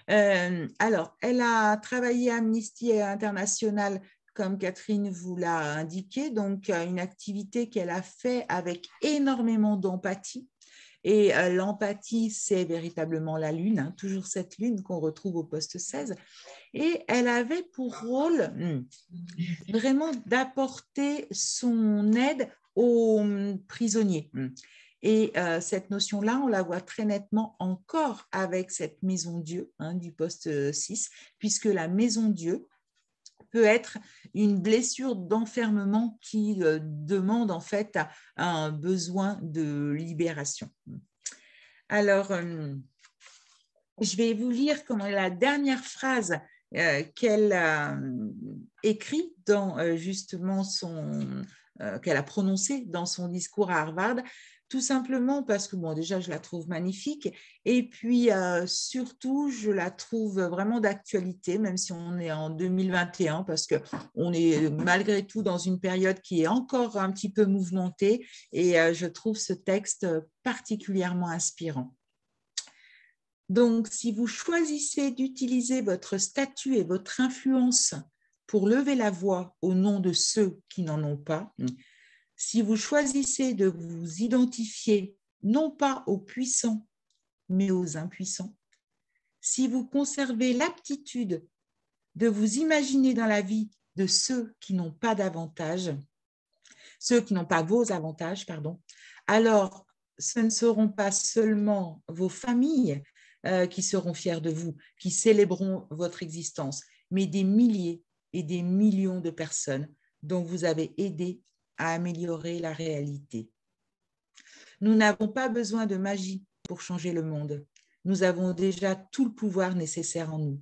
Alors, elle a travaillé à Amnesty International, comme Catherine vous l'a indiqué, donc une activité qu'elle a fait avec énormément d'empathie. Et l'empathie, c'est véritablement la Lune, toujours cette Lune qu'on retrouve au poste 16. Et elle avait pour rôle vraiment d'apporter son aide aux prisonniers. Et cette notion-là, on la voit très nettement encore avec cette maison Dieu du poste 6, puisque la maison Dieu peut être une blessure d'enfermement qui demande en fait un besoin de libération. Alors, je vais vous lire comment la dernière phrase qu'elle a écrite dans justement qu'elle a prononcée dans son discours à Harvard, tout simplement parce que, bon, déjà, je la trouve magnifique et puis surtout, je la trouve vraiment d'actualité, même si on est en 2021, parce qu'on est malgré tout dans une période qui est encore un petit peu mouvementée et je trouve ce texte particulièrement inspirant. Donc, si vous choisissez d'utiliser votre statut et votre influence pour lever la voix au nom de ceux qui n'en ont pas, si vous choisissez de vous identifier non pas aux puissants, mais aux impuissants, si vous conservez l'aptitude de vous imaginer dans la vie de ceux qui n'ont pas d'avantages, ceux qui n'ont pas vos avantages, pardon, alors ce ne seront pas seulement vos familles qui seront fiers de vous, qui célébreront votre existence, mais des milliers et des millions de personnes dont vous avez aidé à améliorer la réalité. Nous n'avons pas besoin de magie pour changer le monde. Nous avons déjà tout le pouvoir nécessaire en nous.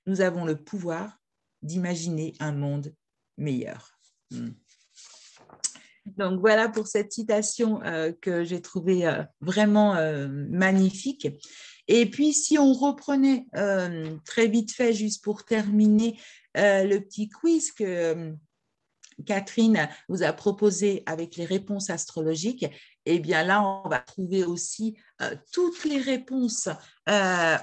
Nous avons le pouvoir d'imaginer un monde meilleur. Donc voilà pour cette citation que j'ai trouvée vraiment magnifique. Et puis si on reprenait très vite fait, juste pour terminer, le petit quiz que Catherine vous a proposé avec les réponses astrologiques, eh bien là, on va trouver aussi toutes les réponses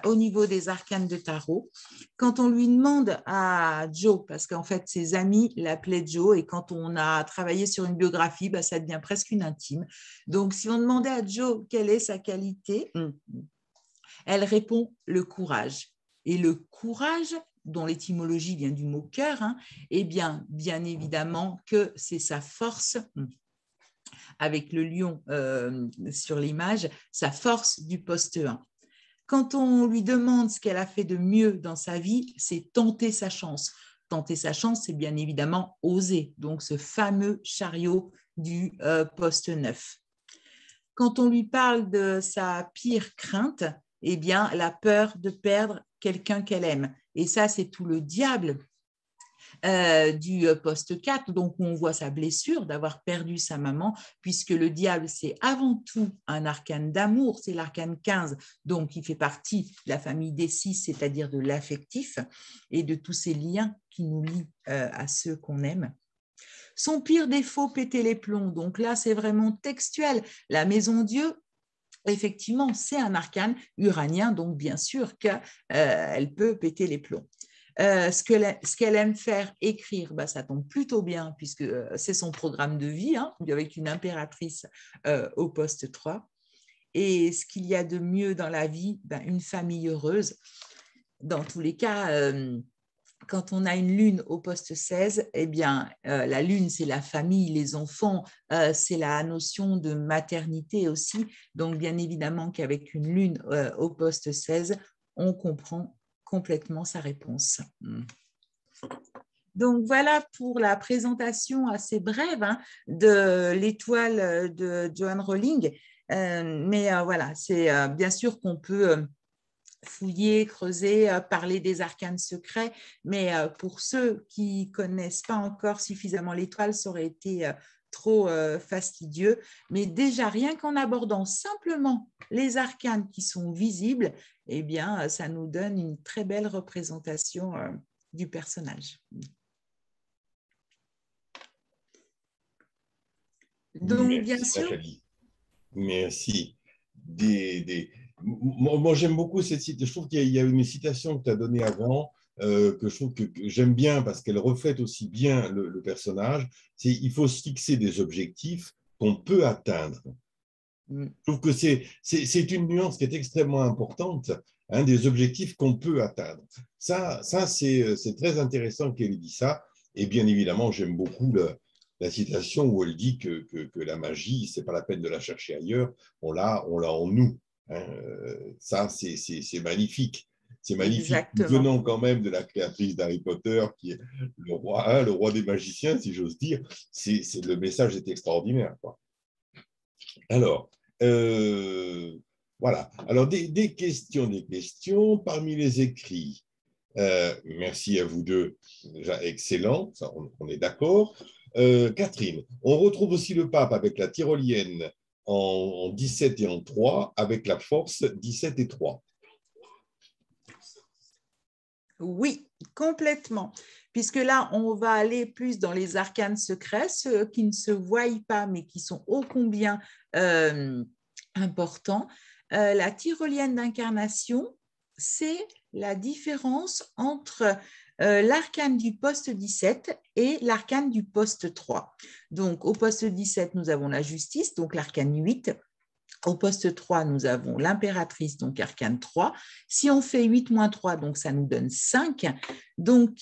au niveau des arcanes de tarot. Quand on lui demande à Joe, parce qu'en fait, ses amis l'appelaient Joe, et quand on a travaillé sur une biographie, bah, ça devient presque une intime. Donc, si on demandait à Joe quelle est sa qualité, elle répond le courage. Et le courage, dont l'étymologie vient du mot cœur, eh bien évidemment que c'est sa force, avec le lion sur l'image, sa force du poste 1. Quand on lui demande ce qu'elle a fait de mieux dans sa vie, c'est tenter sa chance. Tenter sa chance, c'est bien évidemment oser, donc ce fameux chariot du poste 9. Quand on lui parle de sa pire crainte, eh bien la peur de perdre quelqu'un qu'elle aime. Et ça, c'est tout le diable du poste 4, donc on voit sa blessure d'avoir perdu sa maman, puisque le diable, c'est avant tout un arcane d'amour, c'est l'arcane 15, donc il fait partie de la famille des 6, c'est-à-dire de l'affectif et de tous ces liens qui nous lient à ceux qu'on aime. Son pire défaut, péter les plombs, donc là, c'est vraiment textuel. La maison Dieu, effectivement, c'est un arcane uranien, donc bien sûr qu'elle peut péter les plombs. Ce qu'elle aime faire, écrire, bah, ça tombe plutôt bien puisque c'est son programme de vie, avec une impératrice au poste 3. Et ce qu'il y a de mieux dans la vie, bah, une famille heureuse. Dans tous les cas, quand on a une lune au poste 16, eh bien, la lune, c'est la famille, les enfants, c'est la notion de maternité aussi. Donc, bien évidemment qu'avec une lune au poste 16, on comprend complètement sa réponse. Donc, voilà pour la présentation assez brève de l'étoile de Joanne Rowling. Mais voilà, c'est bien sûr qu'on peut fouiller, creuser, parler des arcanes secrets, mais pour ceux qui ne connaissent pas encore suffisamment l'étoile, ça aurait été trop fastidieux. Mais déjà, rien qu'en abordant simplement les arcanes qui sont visibles, eh bien, ça nous donne une très belle représentation du personnage. Donc, merci, bien sûr. Nathalie. Merci. Moi, j'aime beaucoup cette citation. Je trouve qu'il y a une citation que tu as donnée avant, que je trouve que j'aime bien parce qu'elle reflète aussi bien le personnage. C'est il faut se fixer des objectifs qu'on peut atteindre. Je trouve que c'est une nuance qui est extrêmement importante, des objectifs qu'on peut atteindre. Ça c'est très intéressant qu'elle ait dit ça. Et bien évidemment, j'aime beaucoup la citation où elle dit que la magie, ce n'est pas la peine de la chercher ailleurs, on l'a en nous. Ça, c'est magnifique. C'est magnifique. Exactement. Venant quand même de la créatrice d'Harry Potter, qui est le roi des magiciens, si j'ose dire, le message est extraordinaire, quoi. Alors, voilà. Alors, des questions parmi les écrits. Merci à vous deux. Déjà, excellent, ça, on est d'accord. Catherine, on retrouve aussi le pape avec la tyrolienne en 17 et en 3, avec la force 17 et 3. Oui, complètement. Puisque là, on va aller plus dans les arcanes secrets, ceux qui ne se voient pas, mais qui sont ô combien importants. La tyrolienne d'incarnation, c'est la différence entre l'arcane du poste 17 et l'arcane du poste 3. Donc, au poste 17, nous avons la justice, donc l'arcane 8. Au poste 3, nous avons l'impératrice, donc arcane 3. Si on fait 8 moins 3, donc ça nous donne 5. Donc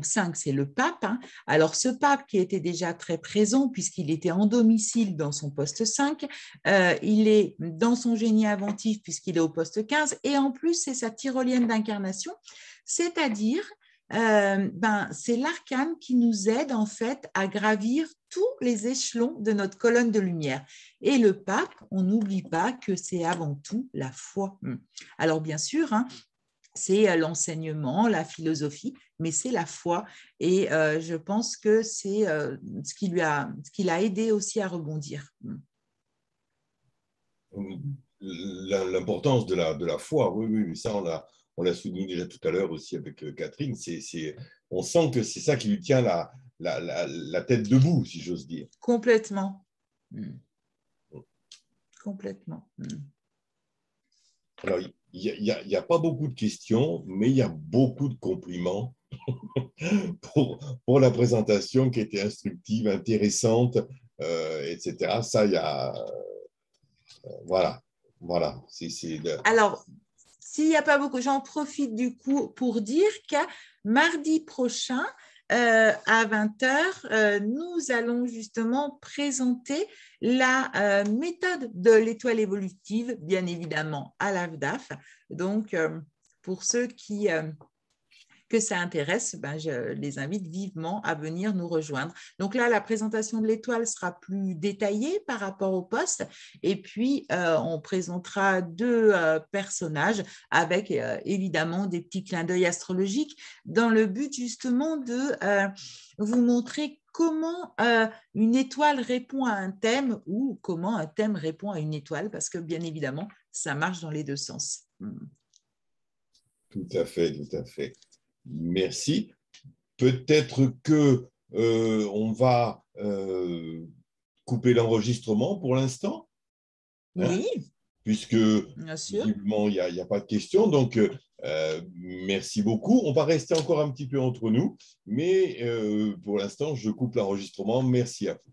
5, c'est le pape. Hein. Alors, ce pape qui était déjà très présent, puisqu'il était en domicile dans son poste 5, il est dans son génie inventif, puisqu'il est au poste 15, et en plus, c'est sa tyrolienne d'incarnation, c'est-à-dire c'est l'arcane qui nous aide en fait à gravir tous les échelons de notre colonne de lumière. Et le pape, on n'oublie pas que c'est avant tout la foi. Alors bien sûr, hein, c'est l'enseignement, la philosophie, mais c'est la foi. Et je pense que c'est ce qui l'a aidé aussi à rebondir. L'importance de la foi, oui, ça on l'a souligné déjà tout à l'heure aussi avec Catherine, on sent que c'est ça qui lui tient la tête debout, si j'ose dire. Complètement. Complètement. Alors, il n'y a pas beaucoup de questions, mais il y a beaucoup de compliments pour la présentation qui était instructive, intéressante, etc. Ça, il y a... voilà. Alors, s'il n'y a pas beaucoup, j'en profite du coup pour dire qu'à mardi prochain, à 20h, nous allons justement présenter la méthode de l'étoile évolutive, bien évidemment, à l'AFDAF. Donc, pour ceux que ça intéresse, je les invite vivement à venir nous rejoindre. Donc là, la présentation de l'étoile sera plus détaillée par rapport au poste. Et puis, on présentera 2 personnages avec évidemment des petits clins d'œil astrologiques dans le but justement de vous montrer comment une étoile répond à un thème ou comment un thème répond à une étoile, parce que bien évidemment, ça marche dans les 2 sens. Tout à fait. Merci. Peut-être que on va couper l'enregistrement pour l'instant. Oui. Hein, puisque visiblement, il n'y a pas de questions. Donc, merci beaucoup. On va rester encore un petit peu entre nous, mais pour l'instant, je coupe l'enregistrement. Merci à vous.